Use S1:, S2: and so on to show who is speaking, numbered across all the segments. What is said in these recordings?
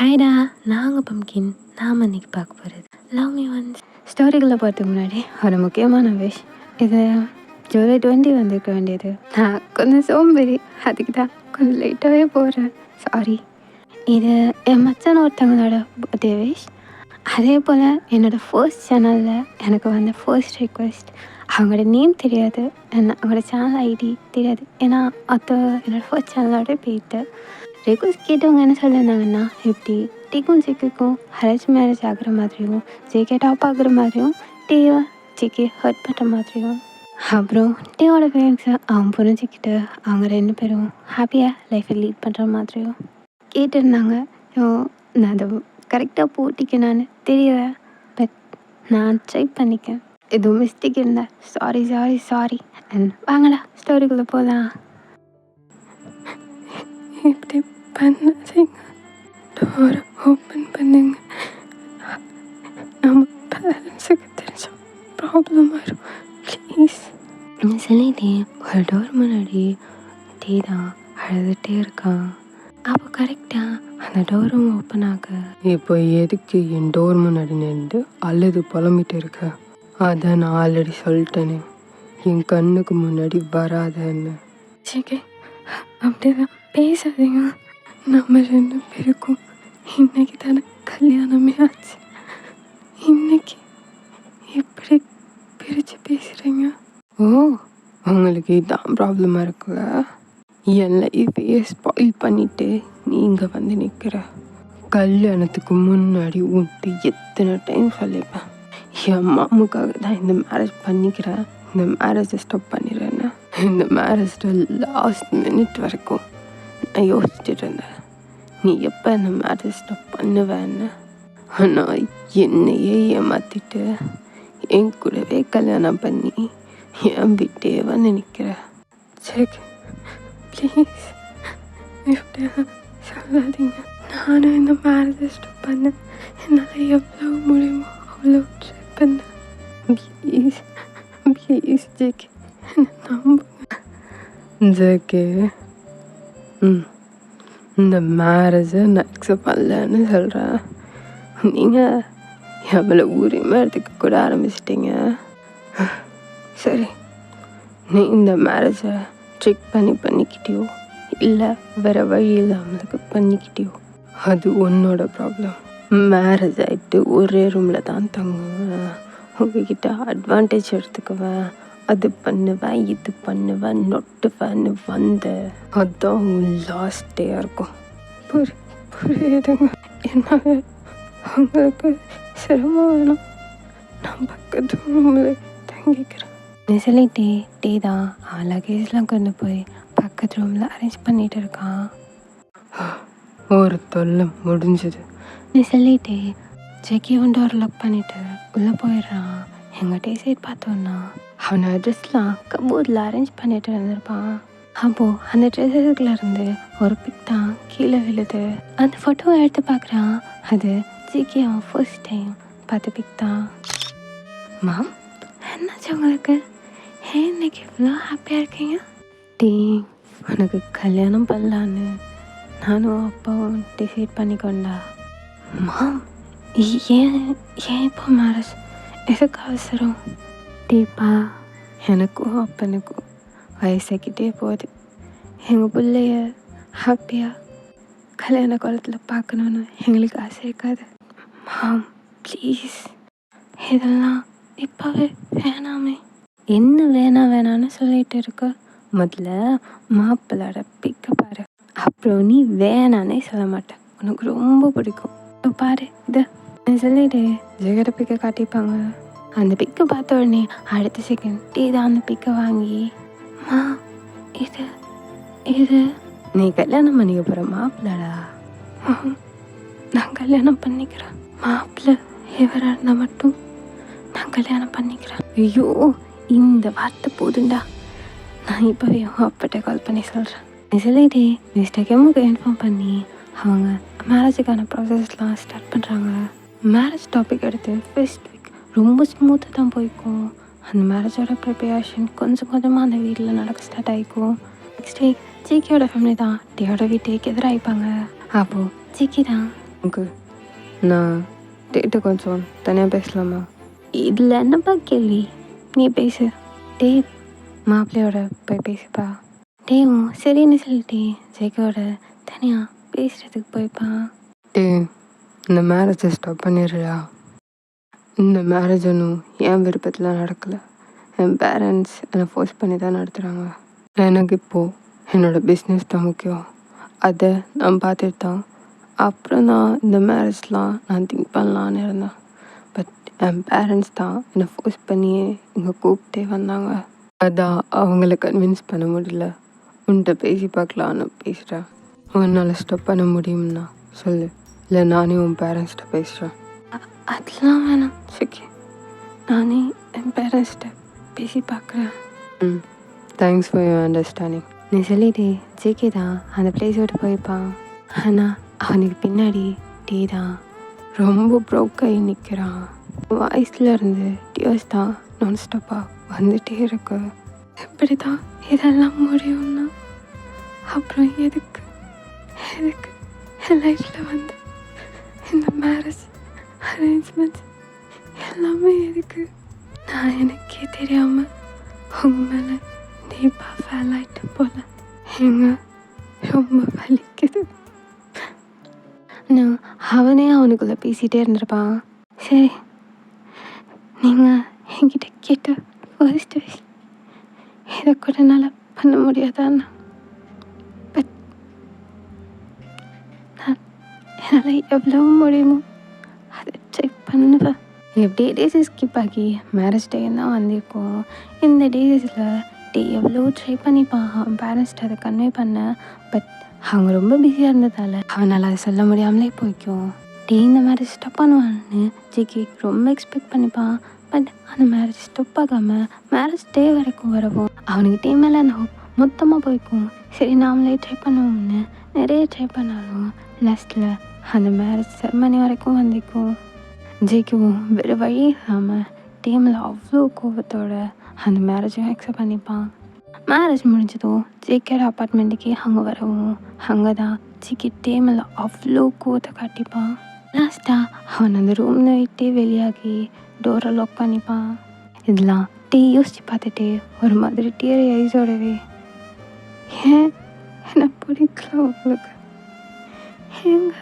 S1: ஹாய்டா, நாங்கள் பம்கின். நாம் இன்னைக்கு பார்க்க போகிறது லவ் மீ ஒன்ஸ். ஸ்டோரிக்குள்ளே போகிறதுக்கு முன்னாடி ஒரு முக்கியமான விஷ். இது ஜூலை 20 வந்திருக்க வேண்டியது. நான் கொஞ்சம் சோம்பேறி, அதுக்கு தான் கொஞ்சம் லேட்டாகவே போகிறேன். சாரி. இது என் மச்சான் ஒருத்தவங்களோட பர்த்டே விஷ். அதே போல் என்னோடய ஃபர்ஸ்ட் சேனலில் எனக்கு வந்த ஃபர்ஸ்ட் ரிக்வெஸ்ட். அவங்களோட நேம் தெரியாது, அவங்களோட சேனல் ஐடி தெரியாது, ஏன்னா அது என்னோடய ஃபர்ஸ்ட் சேனலோட போயிட்டு ரெக்வஸ்ட் கேட்டவங்க என்ன சொல்லியிருந்தாங்கன்னா, எப்படி டீக்கும் ஜேக்கும் அரேஞ்ச் மேரேஜ் ஆகிற மாதிரியும், ஜேகே டாப் ஆகுற மாதிரியும், டீவை ஜேகே ஹர்ட் பண்ணுற மாதிரியும், அப்புறம் டீயோட பேரண்ட்ஸை அவன் புரிஞ்சுக்கிட்டு அவங்க 2 பேரும் ஹாப்பியாக லைஃப்பை லீட் பண்ணுற மாதிரியும் கேட்டிருந்தாங்க. நான் அதை கரெக்டாக போட்டிக்க நான் தெரியல, பட் நான் ட்ரை பண்ணிக்கேன். எதுவும் மிஸ்டேக் இருந்தால் சாரி. அண்ட் வாங்கடா ஸ்டோரிக்குள்ளே போகலாம்.
S2: இப்படி பண்ணாதீங்க, டோரை ஓப்பன் பண்ணுங்க. நம்ம பேரண்ட்ஸுக்கு தெரிஞ்ச ப்ராப்ளம் வரும், ப்ளீஸ்.
S1: சொல்லிட்டே ஒரு டோர் முன்னாடி டீ தான் அழுதுகிட்டே இருக்கான். அப்போ கரெக்டாக அந்த டோரும் ஓப்பன் ஆக,
S2: இப்போ எதுக்கு என் டோர் முன்னாடி நின்று அழுது புலம்பிட்டு இருக்க? அதை நான் ஆல்ரெடி சொல்லிட்டேனே, என் கண்ணுக்கு முன்னாடி வராதன்னு.
S1: சரி அப்படிதான் பேசாதீங்க. நம்ம 2 பேருக்கும் இன்னைக்கு தானே கல்யாணமே ஆச்சு. இன்னைக்கு எப்படி பிரித்து பேசுகிறீங்க?
S2: ஓ, உங்களுக்கு இதான் ப்ராப்ளமாக இருக்குல்ல? என் லைஃபையே ஸ்பாயில் பண்ணிட்டு நீங்கள் வந்து நிற்கிற. கல்யாணத்துக்கு முன்னாடி உன்ட்டு எத்தனை டைம் சொல்லிப்பேன், என் மாமுக்காக தான் இந்த மேரேஜ் பண்ணிக்கிறேன், இந்த மேரேஜை ஸ்டாப் பண்ணிடுறேன்னு. இந்த மேரேஜில் லாஸ்ட் மினிட் வரைக்கும் நான் யோசிச்சுட்டு இருந்தேன், நீ எப்போ இந்த மேரேஜ் ஸ்டாப் பண்ணுவேன்னு. ஆனால் என்னையே ஏமாற்றிட்டு என் கூடவே கல்யாணம் பண்ணி என் விட்டே வந்து நிற்கிற.
S1: சரி ப்ளீஸ் இப்படியா சொல்லாதீங்க. நானும் இந்த மேரேஜை ஸ்டாப் பண்ணேன். என்னால் எவ்வளோ முடியுமோ அவ்வளோ ட்ரை பண்ணேன். ப்ளீஸ் ஜேகே என்னை நம்புங்க.
S2: ஜேகே, இந்த மேரேஜை நான் அக்செப்ட் பண்ணலன்னு சொல்கிறேன். நீங்கள் எவ்வளோ உரிமை எடுத்துக்க கூட ஆரம்பிச்சிட்டிங்க. சரி, நீ இந்த மேரேஜை செக் பண்ணிக்கிட்டியோ இல்லை வேறு வழி இல்லாமலுக்கு பண்ணிக்கிட்டியோ, அது உன்னோட ப்ராப்ளம். மேரேஜ் ஆகிட்டு ஒரே ரூமில் தான் தங்குவேன், உங்ககிட்ட அட்வான்டேஜ் எடுத்துக்குவேன், அது பண்ணுவேன் இது பண்ணுவேன் நொட்டுவேன்னு வந்த அதுதான் லாஸ்ட் டேயாக இருக்கும்.
S1: புரியுதுங்க. என்னால் உங்களுக்கு சிரமம் வேணும், நான் பக்கத்து ரூமில் தங்கிக்கிறேன். சொல்லிட்டே டே தான் அவன் லக்கேஜ்லாம் கொண்டு போய் பக்கத்து ரூமில் அரேஞ்ச் பண்ணிட்டு இருக்கான்.
S2: ஒரு தொல்லை முடிஞ்சது.
S1: நீ சொல்லிட்டே ஜெக்கி டோர் லாக் பண்ணிட்டு உள்ளே போயிடுறான். எங்கள் டே சைட் பார்த்தோன்னா அவனை ட்ரெஸ்லாம் கபோர்டில் அரேஞ்ச் பண்ணிட்டு இருந்திருப்பான். அப்போது அந்த ட்ரெஸ்ஸுக்குள்ள இருந்து ஒரு பிக் தான் கீழே விழுது. அந்த ஃபோட்டோவை எடுத்து பார்க்குறான். அது ஜிக்கி அவன் ஃபர்ஸ்ட் டைம் பார்த்த பிக் தான். மாம், என்னாச்சு உங்களுக்கு? ஏன் இன்னைக்கு இவ்வளோ ஹாப்பியாக இருக்கீங்க? டீ, உனக்கு கல்யாணம் பண்ணலான்னு நானும் அப்பாவும் டிசைட் பண்ணிக்கொண்டா. மாம், ஏன் இப்போ மேரேஜ்? எதுக்கு அவசரம்? டீப்பா, எனக்கும் அப்பனுக்கும் வயசாக்கிட்டே போகுது. எங்கள் பிள்ளைய ஹாப்பியாக கல்யாண காலத்தில் பார்க்கணுன்னு எங்களுக்கு ஆசை இருக்காது. மாம் ப்ளீஸ், இதெல்லாம் இப்போவே வேணாமே. என்ன வேணான்னு சொல்லிட்டு இருக்க? முதல்ல மாப்பிள்ளோட பிக்க பாரு, அப்புறம் நீ வேணானே சொல்ல மாட்டேன். உனக்கு ரொம்ப பிடிக்கும். இப்போ பாரு இதை சொல்லிட்டு ஜெகட பிக்கை காட்டிப்பாங்க. அந்த பிக்கை பார்த்த உடனே அடுத்த செகண்ட் டீ தான் அந்த பிக்கை வாங்கி, மா இது நீ கல்யாணம் பண்ணிக்க போகிற மாப்பிள்ளடா. நான் கல்யாணம் பண்ணிக்கிறேன். மாப்பிள்ளை எவராக இருந்தால் மட்டும் நான் கல்யாணம் பண்ணிக்கிறேன். ஐயோ, இந்த வார்த்தை போதுண்டா. நான் இப்போவே அப்பாட்ட கால் பண்ணி சொல்கிறேன். சொல்லிட்டே மிஸ்டர் கெம்முக்கு இன்ஃபார்ம் பண்ணி அவங்க மேரேஜுக்கான ப்ராசஸ்லாம் ஸ்டார்ட் பண்ணுறாங்க. மேரேஜ் டாபிக் எடுத்து ஃபர்ஸ்ட் வீக் ரொம்ப ஸ்மூத்தாக தான் போய்க்கும். அந்த மேரேஜோட ப்ரிப்பரேஷன் கொஞ்சம் கொஞ்சமாக அந்த வீட்டில் நடக்க ஸ்டார்ட் ஆகிக்கும். நெக்ஸ்ட் வீக் ஜிக்கியோட ஃபேமிலி தான் டீயோட வீட்டுக்கு எதிராகிப்பாங்க. அப்போது ஜிக்கி தான்
S2: அங்கிள், நான் டேட்டை கொஞ்சம் தனியாக பேசலாமா?
S1: இதில் என்னப்பா கேள்வி? நீ பேசு. டே மாப்பிள்ளையோட போய் பேசுப்பா. டேவும் சரின்னு சொல்லிட்டே ஜெய்கோட தனியாக பேசுகிறதுக்கு போய்ப்பா.
S2: டே, இந்த மேரேஜை ஸ்டாப் பண்ணிடுறியா? இந்த மேரேஜ் ஒன்றும் என் விருப்பத்தில் நடக்கலை. என் பேரண்ட்ஸ் என்னை ஃபோர்ஸ் பண்ணி தான் நடத்துகிறாங்க. எனக்கு இப்போது என்னோடய பிஸ்னஸ் தான் முக்கியம். அதை நான் பார்த்துட்டு தான் அப்புறம் தான் இந்த மேரேஜ்லாம் நான் திங்க் பண்ணலான்னு இருந்தேன். பட் என் பேரண்ட்ஸ் தான் என்னை ஃபோர்ஸ் பண்ணியே இங்கே கூப்பிட்டே வந்தாங்க. அதான் அவங்கள கன்வின்ஸ் பண்ண முடியல. உன்கிட்ட பேசி பார்க்கலான்னு பேசுகிறேன். உன்னால் ஸ்டாப் பண்ண முடியும்னா சொல்லு, இல்லை நானே உன் பேரண்ட்ஸ்கிட்ட பேசுகிறேன்.
S1: அதெல்லாம் வேணாம் சரி, நானே என் பேரண்ட்ஸ்கிட்ட பேசி பார்க்குறேன்.
S2: Thanks for your understanding.
S1: நீ சொல்லிட்டு ஜேகே தான் அந்த பிளேஸ் விட்டு போய்ப்பான். ஆனால் அவனுக்கு பின்னாடி டே தான்
S2: ரொம்ப ப்ரோக்காகி நிற்கிறான்.
S1: வாய்ஸில் இருந்து டியர்ஸ் தான் நான் ஸ்டாப்பாக வந்துட்டே இருக்கு. எப்படி தான் இதெல்லாம் முடியும்னா அப்புறம் எதுக்கு எதுக்கு என் லைஃப்பில் வந்து இந்த மேரேஜ் அரேஞ்ச்மெண்ட்ஸ் எல்லாமே எதுக்கு? நான் எனக்கே தெரியாமல் உங்கள் மேலே டீப்பாக ஃபேல் ஆகிட்டு போல. எங்க ரொம்ப வலிக்குது. நான் அவனே அவனுக்குள்ளே பேசிகிட்டே இருந்திருப்பான். சரி, நீங்கள் என்கிட்ட கேட்ட ஃபர்ஸ்ட் விஷ் இதை கூட என்னால் பண்ண முடியாதான்னு. பட் நான் என்னால் எவ்வளோ முடியுமோ அதை ட்ரை பண்ணுவேன். எப்படியே டேஸ் ஸ்கிப் ஆகி மேரேஜ் டே தான் வந்திருக்கோம். இந்த டேஸில் டே எவ்வளோ ட்ரை பண்ணிப்பான் அவன் பேரண்ட்ஸ்ட்டு அதை கன்வே பண்ண. பட் அவங்க ரொம்ப பிஸியாக இருந்ததால் அவனால் அதை சொல்ல முடியாமலே போய்க்கும். டே இந்த மேரேஜ் ஸ்டாப் பண்ணுவான்னு ஜிகே ரொம்ப எக்ஸ்பெக்ட் பண்ணிப்பான். பட் அந்த மேரேஜ் ஸ்டாப் ஆகாமல் மேரேஜ் டே வரைக்கும் வரவும் அவனுக்கு டே மேலே அந்த ஹோப் மொத்தமாக போய்க்கும். சரி நாமளே ட்ரை பண்ணுவோம்னு நிறைய ட்ரை பண்ணாலும் லாஸ்ட்டில் அந்த மேரேஜ் செரமனி வரைக்கும் வந்திருக்கும். ஜெய்க்கும் வேறு வழி இல்லாமல் டேமில் அவ்வளோ கோபத்தோட அந்த மேரேஜையும் அக்செப்ட் பண்ணிப்பான். மேரேஜ் முடிஞ்சதும் ஜேகேட அப்பார்ட்மெண்ட்டுக்கே அங்கே வரவும் அங்கே தான் ஜிகே டேமில் அவ்வளோ கோவத்தை காட்டிப்பான். லாஸ்ட்டாக அவன் அந்த ரூம்னு விட்டே வெளியாகி டோரை லாக் பண்ணிப்பான். இதெல்லாம் டே யோசித்து பார்த்துட்டு ஒரு மாதிரி டியர் ஐஸோடவே, ஏன் என்னை பிடிக்கல உங்களுக்கு? ஏங்க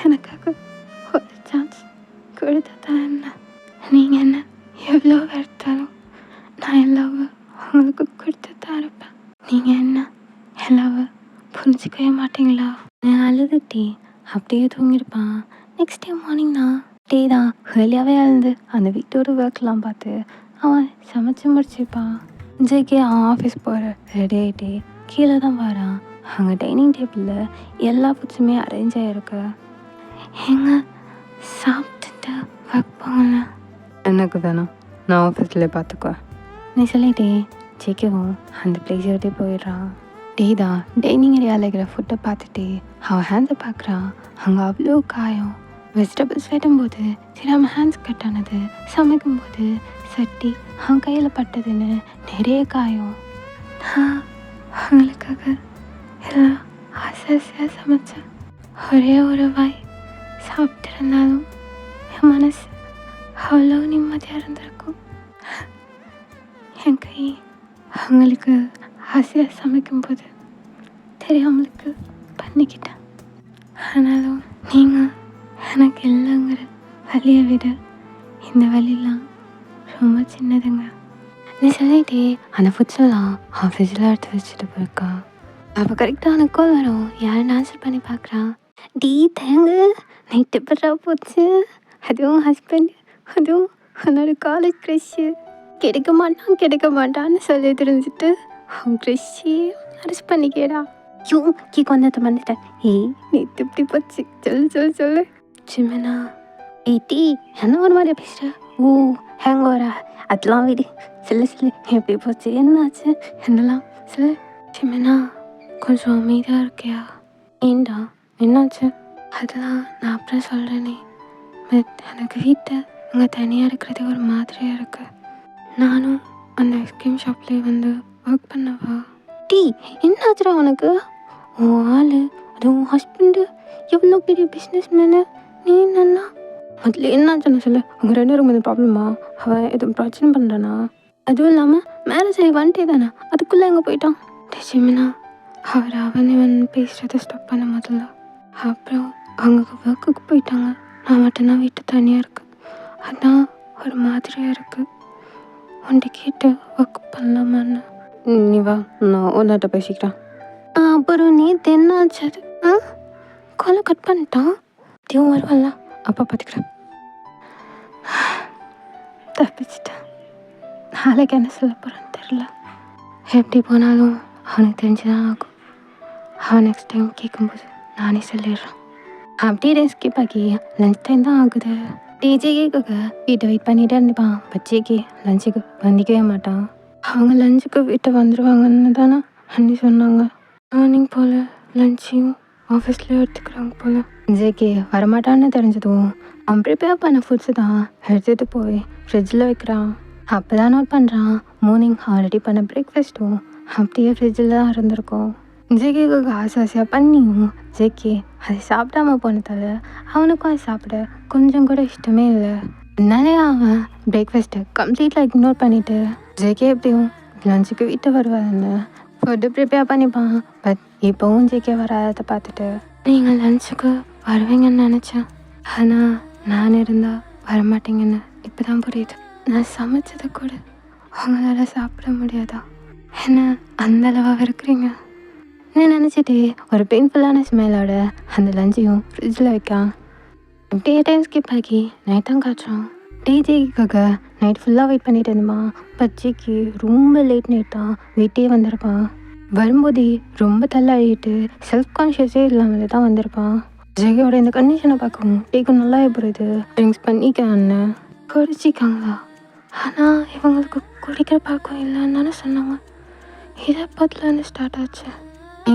S1: எனக்காக ஒரு சான்ஸ் கொடுத்தா என்ன? நீங்கள் என்ன எவ்வளோ எடுத்தாலும் நான் எல்லாவை உங்களுக்கு கொடுத்து தான் இருப்பேன். நீங்கள் என்ன எல்லாவை புரிஞ்சிக்கவே மாட்டிங்களா? நான் அழுதுட்டே அப்படியே தூங்கியிருப்பான். நெக்ஸ்ட் டே மார்னிங் தான் டே தான் ஏர்லியாகவே எழுந்து அந்த வீட்டோட ஒர்க்லாம் பார்த்து அவன் சமைச்சு முடிச்சிருப்பான். ஜெய்கே அவன் ஆஃபீஸ் போகிற ரெடி ஆகிட்டே கீழே தான் வரான். அங்கே டைனிங் டேபிளில் எல்லா ஃபுட்ஸுமே அரேஞ்ச் ஆகிருக்கு. எங்க சாப்பிட்டுட்டு ஒர்க் போகல?
S2: எனக்கு தானே, நான் ஆஃபீஸ்லேயே பார்த்துக்குவேன்.
S1: நீ சொல்லிட்டே ஜெய்கவும் அந்த பிளேஸை விட்டு போயிடுறான். டே தான் டைனிங் ஏரியாவில் இருக்கிற ஃபுட்டை பார்த்துட்டு அவன் ஹேண்ட்ஸை பார்க்குறான். அங்கே அவ்வளோ காயம். வெஜிடபிள்ஸ் வெட்டும்போது தெரியாமல் ஹேண்ட்ஸ் கட் ஆனது, சமைக்கும்போது சட்டி அவன் கையில் பட்டதுன்னு நிறைய காயம். நான் அவங்களுக்காக எல்லாம் ஆசையாக சமைச்சேன். ஒரே ஒரு வாய் சாப்பிட்டுருந்தாலும் என் மனசு அவ்வளோ நிம்மதியாக இருந்திருக்கும். என் கை அவங்களுக்கு ஆசையாக சமைக்கும்போது தெரியாமலுக்கு பண்ணிக்கிட்டேன். ஆனாலும் நீங்கள் எனக்கு இல்லைங்கிற வலியை விட இந்த வலிலாம் ரொம்ப சின்னதுங்க. நீ சொல்லிட்டே அந்த ஃபுட்ஸெல்லாம் அவன் ஃப்ரிட்ஜில் எடுத்து வச்சுட்டு போயிருக்கா. அப்போ கரெக்டாக அவனுக்கு கால் வரும். யாருன்னு ஆன்சர் பண்ணி பார்க்குறான். டீ தேங்க நைட்டு எப்படா போச்சு? அதுவும் ஹஸ்பண்ட், அதுவும் அவனோட காலேஜ் க்ரஷ்ஷு. கிடைக்க மாட்டான்னு சொல்லி தெரிஞ்சுட்டு அவன் க்ரஷ்ஷே அரெஸ்ட் பண்ணிக்கேடா. யூ கேக் வந்ததை வந்துட்டேன். ஏய் நேற்று இப்படி போச்சு, சொல்லு. சிம்மனா டீ என்ன ஒரு மாதிரியா பேசுகிற? ஓ ஹேங் ஓவரா? அதெல்லாம் விடு, சொல்லு எப்படி போச்சு, என்னாச்சு என்னெல்லாம் சொல்லு. சிம்மனா கொஞ்சம் அமைதியாக இருக்கியா? ஏண்டா என்னாச்சு? அதெல்லாம் நான் அப்புறம் சொல்கிறேனே. பட் எனக்கு வீட்டை அங்கே தனியாக இருக்கிறது ஒரு மாதிரியாக இருக்குது. நானும் அந்த ஐஸ்கிரீம் ஷாப்லேயே வந்து ஒர்க் பண்ணவா? டீ என்னாச்சுடா உனக்கு? உன் ஆள் அது உன் ஹஸ்பண்டு எவ்வளோ பெரிய பிஸ்னஸ் மேனு, நீ என்னன்னா அதில் என்னாச்சுன்னு சொல்லு. அவங்க 2 பேரும் கொஞ்சம் ப்ராப்ளமா? அவன் எதுவும் பிரச்சனை பண்ணுறானா? அதுவும் இல்லாமல் மேரேஜ் ஆகி வந்துட்டே தானே, அதுக்குள்ளே எங்கே போயிட்டான்? ஜெமினா அவன் பேசுகிறத ஸ்டாப் பண்ண முதல்ல. அப்புறம் அவங்க ஒர்க்குக்கு போயிட்டாங்க. நான் மட்டும்தான் வீட்டு தனியாக இருக்கேன். அதான் ஒரு மாதிரியாக இருக்குது. உன்கிட்ட கேட்டு ஒர்க் பண்ணலாமான்னு. நீ வா, நான் ஒன்றாட்ட பேசிக்கிறேன். அப்புறம் நீ என்னாச்சு அது? காலை கட் பண்ணிட்டான். தியும் வருவான்ல, அப்பா பார்த்துக்கிறேன். தப்பிச்சிட்டேன். நாளைக்கு என்ன சொல்ல போகிறேன்னு தெரில. எப்படி போனாலும் அவனுக்கு தெரிஞ்சுதான் ஆகும். அவன் நெக்ஸ்ட் டைம் கேட்கும்போது நானே சொல்லிடுறேன். அப்படியே ஸ்கிப் ஆகி லஞ்ச் டைம் தான் ஆகுது. டிஜேக்காக வீட்டை வெயிட் பண்ணிகிட்டே இருந்துப்பான். பச்சைக்கு லஞ்சுக்கு வந்திக்கவே மாட்டான். அவங்க லஞ்சுக்கு வீட்டை வந்துடுவாங்கன்னு தானே அண்ணி சொன்னாங்க. மார்னிங் போல் லஞ்சையும் ஆஃபீஸில் எடுத்துக்கிறாங்க போல். ஜேகே வரமாட்டான்னு தெரிஞ்சதும் அவன் ப்ரிப்பேர் பண்ண ஃபுட்ஸு தான் எடுத்துகிட்டு போய் ஃப்ரிட்ஜில் வைக்கிறான். அப்போ தான் நோட் பண்ணுறான், மார்னிங் ஆல்ரெடி பண்ண பிரேக்ஃபாஸ்ட்டும் அப்படியே ஃப்ரிட்ஜில் தான் இருந்திருக்கும். ஜேகேக்கு ஆசையாக பண்ணியும் ஜேகே அதை சாப்பிடாம போனதால் அவனுக்கும் அதை சாப்பிட கொஞ்சம் கூட இஷ்டமே இல்லை. அதனாலே அவன் பிரேக்ஃபாஸ்ட்டை கம்ப்ளீட்டாக இக்னோர் பண்ணிவிட்டு ஜேகே எப்படியும் லஞ்சுக்கு வீட்டை வருவாருன்னு ஃபுட்டு ப்ரிப்பேர் பண்ணிப்பான். பட் இப்போவும் ஜேகே வராததை பார்த்துட்டு நீங்கள் லஞ்சுக்கு வருவீங்கன்னு நினச்சேன், ஆனால் நான் இருந்தால் வரமாட்டீங்கன்னு இப்போ தான் புரியுது. நான் சமைச்சதை கூட அவங்களால சாப்பிட முடியாதா? என்ன அந்தளவாக இருக்கிறீங்க? நான் நினச்சிட்டு ஒரு பெயின்ஃபுல்லான ஸ்மெல்லோட அந்த லஞ்சையும் ஃப்ரிட்ஜில் வைக்கான். டே டைம் ஸ்கிப் ஆகி நைட் தான் காட்டுறான். டிஜேக்காக நைட் ஃபுல்லாக வெயிட் பண்ணிட்டு இருந்தப்பான். பச்சைக்கு ரொம்ப லேட் நைட் தான் வீட்டே வந்திருப்பான். வரும்போதே ரொம்ப தள்ளாடிட்டு செல்ஃப் கான்ஷியஸே இல்லாமல் தான் வந்திருப்பான். ஜெயோட இந்த கண்டிஷனை பார்க்கவும் டேக்கு நல்லா புரியுது. ட்ரிங்க்ஸ் பண்ணிக்கான்னு குடிச்சிக்காங்களா? ஆனால் இவங்களுக்கு குடிக்கிற பழக்கம் இல்லைன்னு தானே சொன்னாங்க. இதை பத்திலேருந்து ஸ்டார்ட் ஆச்சு.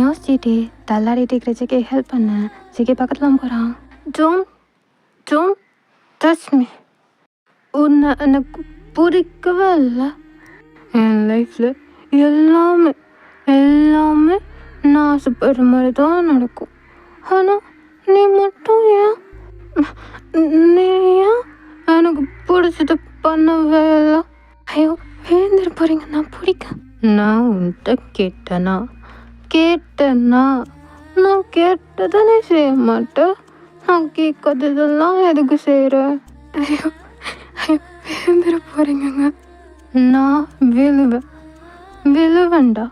S1: யோசிச்சுட்டு தள்ளாடிட்டு இருக்கிற ஜெகே ஹெல்ப் பண்ண ஜெகே பக்கத்துலாம் போகிறான். Don't touch me. உன்னை எனக்கு பிடிக்கவே இல்லை. என் லைஃப்பில் எல்லாமே நான் ஆசைப்படுற மாதிரி தான் நடக்கும். ஆனால் நீ மட்டும் ஏன் எனக்கு பிடிச்சது பண்ணவே இல்லை? ஐயோ எழுந்திர போகிறீங்க. நான் பிடிக்க நான் உன்கிட்ட கேட்டேன்னா நான் கேட்டதானே செய்ய மாட்டேன். நான் கேட்காததெல்லாம் எதுக்கு செய்கிறேன்? ஐயோ எழுந்திர போகிறீங்க. நான் விழுவேண்டா.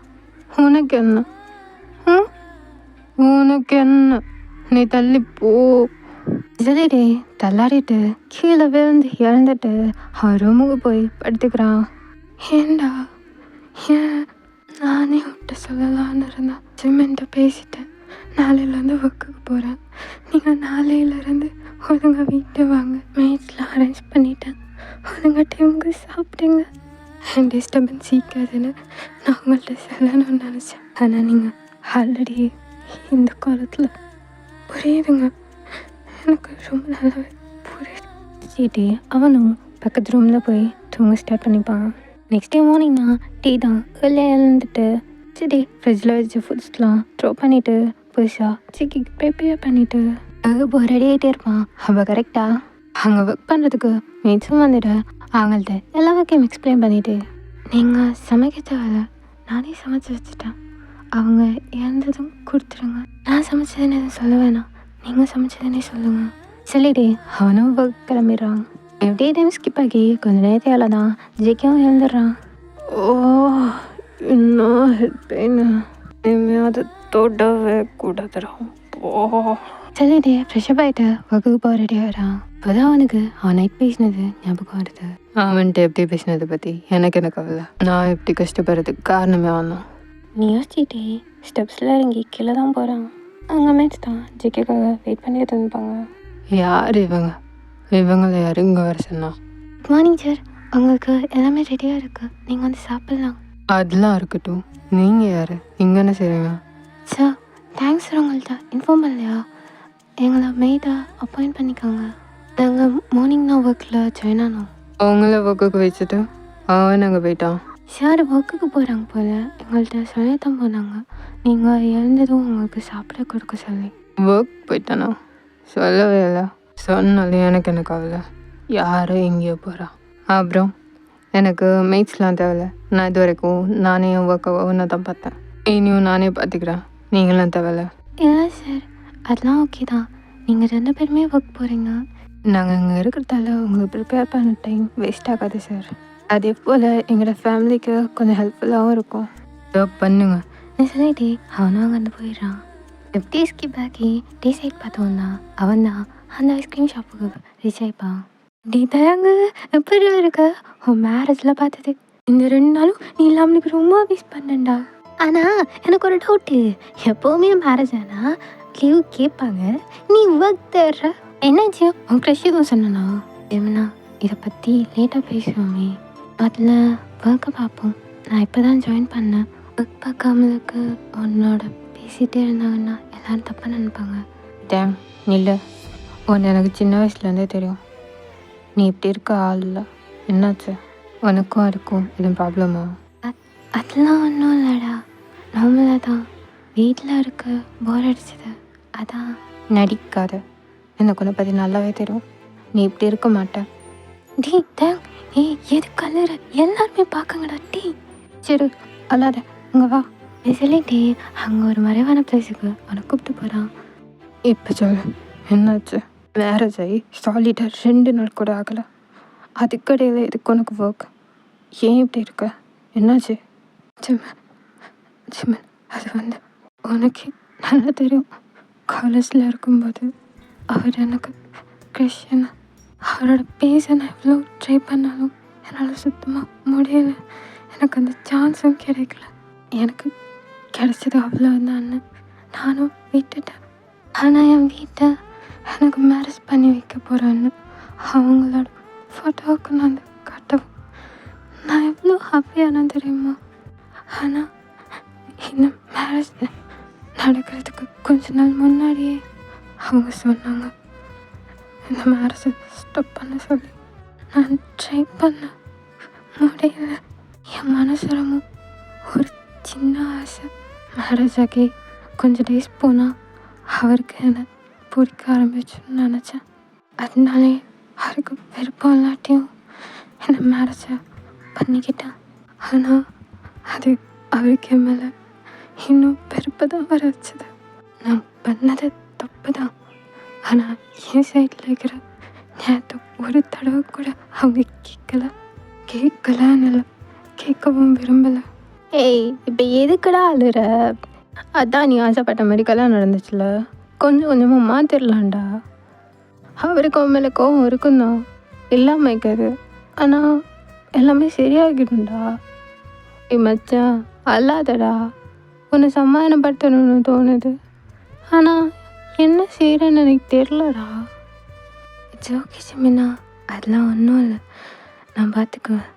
S1: உனக்கு என்ன? நீ தள்ளி போ. சொல்லிட்டு தள்ளாடிட்டு கீழே விழுந்து இழந்துட்டு அவன் ரூமுக்கு போய் படுத்துக்கிறான். ஏண்டா ஏன் நானே விட்ட சொல்லலான்னு இருந்தேன். ஜிம்மென்ட்ட பேசிட்டேன். நாளையிலேருந்து ஒர்க்குக்கு போகிறேன். நீங்கள் நாளையிலேருந்து ஒழுங்க வீட்டு வாங்க. மெயிட்ஸ்லாம் அரேஞ்ச் பண்ணிட்டேன். ஒழுங்க டைமுக்கு சாப்பிடுங்க. என் டிஸ்டர்பன்ஸ் சீக்காதுன்னு நான் உங்கள்கிட்ட சொல்லணும்னு நினச்சேன். ஆனால் நீங்கள் ஆல்ரெடி இந்த காலத்தில் புரியுதுங்க. எனக்கு ரொம்ப நல்லாவே புரியுது. சீட்டு அவனும் பக்கத்து ரூமில் போய் தூங்க ஸ்டார்ட் பண்ணிப்பான். நெக்ஸ்ட் டே மார்னிங் நான் டீ தான் வெளியே எழுந்துட்டு சரி ஃப்ரிட்ஜில் வச்ச ஃபுட்ஸ்லாம் த்ரோ பண்ணிவிட்டு புதுசாக சிக்கிக்கு ப்ரிப்பேர் பண்ணிவிட்டு இப்போ ரெடி ஆகிட்டே இருப்பான். அவள் கரெக்டாக அங்கே ஒர்க் பண்ணுறதுக்கு மீட்ஸும் வந்துட்டு அவங்கள்ட்ட எல்லா ஒர்க்கையும் எக்ஸ்பிளைன் பண்ணிவிட்டு நீங்கள் சமைக்க தேவை, நானே சமைச்சு வச்சுட்டேன். அவங்க இறந்ததும் கொடுத்துருங்க. நான் சமைச்சதுன்னு எதுவும் சொல்ல வேணாம், நீங்கள் சமைச்சதுன்னே சொல்லுங்கள் சொல்லிட்டு அவனும் ஒர்க் கிளம்பிடுறான். எப்படியே டைம் ஸ்கிப் ஆகி கொஞ்ச நேரத்தையால் தான் ஜெய்க்கும் எழுந்துடுறான். ஓ இன்னும் ஹெல்ப் இனிமேல் அதை தொடவே கூடாதுடா. ஓ சொல்லிட்டு ஃப்ரெஷ்அப் ஆகிட்டு ஒர்க்குக்கு போக ரெடி ஆகிறான். இப்போதான் அவனுக்கு அவன் நைட் பேசினது ஞாபகம் வருது. அவன்கிட்ட எப்படி பேசினதை பற்றி எனக்கு என்ன கவலை? நான் எப்படி கஷ்டப்படுறதுக்கு காரணமே அவன்தான். நீ யோசிச்சுட்டே ஸ்டெப்ஸில் இறங்கி கீழே தான் போகிறான். அங்கே மேட்ச் தான் ஜெய்க்காக வெயிட் பண்ணிட்டு இருப்பாங்க. யார் இவங்களை யார் இங்கே வர சொன்னா? குட் மார்னிங் சார், உங்களுக்கு எல்லாமே ரெடியாக இருக்குது, நீங்கள் வந்து சாப்பிட்லாம். அதெல்லாம் இருக்கட்டும், நீங்கள் யார் இங்கே என்ன செய்வீங்க? சார் தேங்க்ஸ் சார், உங்கள்கிட்ட இன்ஃபார்ம் பண்ணலையா? எங்களை மெய்டாக அப்பாயிண்ட் பண்ணிக்கோங்க. நாங்கள் மார்னிங் தான் ஒர்க்கில் ஜாயின் ஆனோம். அவங்கள ஒர்க்குக்கு வச்சுட்டு அவன் அங்கே போயிட்டான். சார் ஒர்க்குக்கு போகிறாங்க போல், எங்கள்கிட்ட சொல்ல தான் போனாங்க. நீங்கள் எழுந்ததும் உங்களுக்கு சாப்பிட கொடுக்க சொல்லி.
S2: ஒர்க் போயிட்டானா? சொல்லவே இல்லை. சொன்னாலே எனக்கு என்ன கவலை? யாரும் எங்கேயோ போகிறா. அப்புறம் எனக்கு மேட்ச்லாம் தேவையில்ல. நான் இது வரைக்கும் நானே என் ஒர்க்கை ஒன்று தான் பார்த்தேன். இனியும் நானே பார்த்துக்கிறேன். நீங்களும் தேவையில்ல.
S1: இல்லை சார், அதெல்லாம் ஓகே தான். நீங்கள் 2 பேருமே ஒர்க் போகிறீங்க. நாங்கள் இங்கே இருக்கிறதால உங்களுக்கு ப்ரிப்பேர் பண்ண டைம் வேஸ்ட் ஆகாது சார். அதே போல் எங்களோட ஃபேமிலிக்கு கொஞ்சம் ஹெல்ப்ஃபுல்லாகவும் இருக்கும்.
S2: இதோ பண்ணுங்க.
S1: நான் சொல்லிட்டே அவனும் அங்கேருந்து போயிடுறான். டேஸ்கி பேக்கி டே சைட் பார்த்தோன்னா அவன் தான் அந்த ஐஸ்கிரீம் ஷாப்புக்கு ரீச் ஆகிப்பான். டே தயாங்க எப்படி இருக்க? உன் மேரேஜில் பார்த்தது இந்த 2 நாளும் நீ இல்லாமல் எனக்கு ரொம்ப மிஸ் பண்ணேன்டா. ஆனால் எனக்கு ஒரு டவுட்டு, எப்போவுமே மேரேஜ் ஆனால் லீவ் கேட்பாங்க, நீ ஒர்க் தேடுற என்னாச்சு? உன் க்ரஷ் எதுவும் சொன்னா? ஏமனா இதை பற்றி லேட்டாக பேசுவோமே, அதில் ஒர்க்கை பார்ப்போம். நான் இப்போ தான் ஜாயின் பண்ணேன். ஒர்க் பார்க்காமலுக்கு உன்னோட பேசிகிட்டே இருந்தாங்கன்னா எல்லோரும் தப்பாக நினைப்பாங்க.
S2: டேம் இல்லை, உன்னை எனக்கு சின்ன வயசுலேருந்தே தெரியும். நீ இப்படி இருக்க ஆள் இல்லை. என்னாச்சு? உனக்கும் அதுக்கும் எதுவும் ப்ராப்ளமா?
S1: அதெல்லாம் ஒன்றும் இல்லைடா, நார்மலாக தான். வீட்டில் இருக்க போர் அடிச்சது, அதான்.
S2: நடிக்காத. எனக்கு உன்னை பற்றி நல்லாவே தெரியும். நீ இப்படி இருக்க மாட்டேன்.
S1: டீ தேங் எது கலர் எல்லாருமே பார்க்கங்கடா. டீ
S2: சரி அல்லாத, இங்கே வா.
S1: சொல்லிட்டே அங்கே ஒரு மறைவான பிளேஸுக்கு அவனை கூப்பிட்டு போகிறான்.
S2: இப்போ சொல்லு, என்னாச்சு? மேரேஜ் ஆகி சாலிடாக 2 நாள் கூட ஆகலை. அதுக்கடையில் இதுக்கு உனக்கு ஒர்க். ஏன் இப்படி இருக்க? என்னாச்சு? ஜிம்மன் ஜிம்மன் அது வந்து உனக்கு நல்லா தெரியும். காலேஜில் இருக்கும்போது அவர் எனக்கு கிறிஸ்டியன். அவரோட பேச நான் எவ்வளோ ட்ரை பண்ணாலும் என்னால் சுத்தமாக முடியல. எனக்கு அந்த சான்ஸும் கிடைக்கல. எனக்கு கிடைச்சது அவ்வளோதான்னு நானும் விட்டுட்டேன். ஆனால் என் வீட்டை எனக்கு மேரேஜ் பண்ணி வைக்க போகிறேன்னு அவங்களோட ஃபோட்டோவுக்கு நான் கட்டவும் நான் எவ்வளோ ஹாப்பியான தெரியுமா? ஆனால் இந்த மேரேஜ் நடக்கிறதுக்கு கொஞ்ச நாள் முன்னாடியே அவங்க சொன்னாங்க இந்த மேரேஜை ஸ்டாப் பண்ண சொல்லி. நான் ட்ரை பண்ண முடியல. என் மனசுரமும் ஒரு சின்ன ஆசை. மேரேஜ் ஆகி கொஞ்சம் டேஸ் போனால் அவருக்கு என்னை பிடிக்க ஆரம்பிச்சுன்னு நினச்சேன். அதனாலே அவருக்கு விருப்பம் இல்லாட்டியும் என்னை மேரேஜை பண்ணிக்கிட்டேன். ஆனால் அது அவருக்கு என் மேலே இன்னும் வெறுப்பு தான் வர வச்சது. நான் பண்ணது தப்பு தான். ஆனால் என் சைடில் இருக்கிற நேற்று ஒரு தடவை கூட அவங்க கேட்கலன்னு இல்லை, கேட்கவும் விரும்பலை. ஏய் இப்போ எதுக்குடா அழுற? அதான் நீ ஆசைப்பட்ட மாதிரி கல்யாணம் நடந்துச்சுல, கொஞ்சம் கொஞ்சமாக மாற்றிடலான்டா. அவருக்கு அவன் மேலே கோவம் இருக்குந்தான், இல்லாமல் இருக்காது. ஆனால் எல்லாமே சரியாகிடும்டா. மச்சான் அல்லாதடா, உன்னை சமாதானப்படுத்தணும்னு தோணுது. ஆனால் என்ன செய்கிறேன்னு எனக்கு தெரிலடா. இட்ஸ் ஓகே சிமினா, அதெல்லாம் ஒன்றும் இல்லை, நான் பார்த்துக்குவேன்.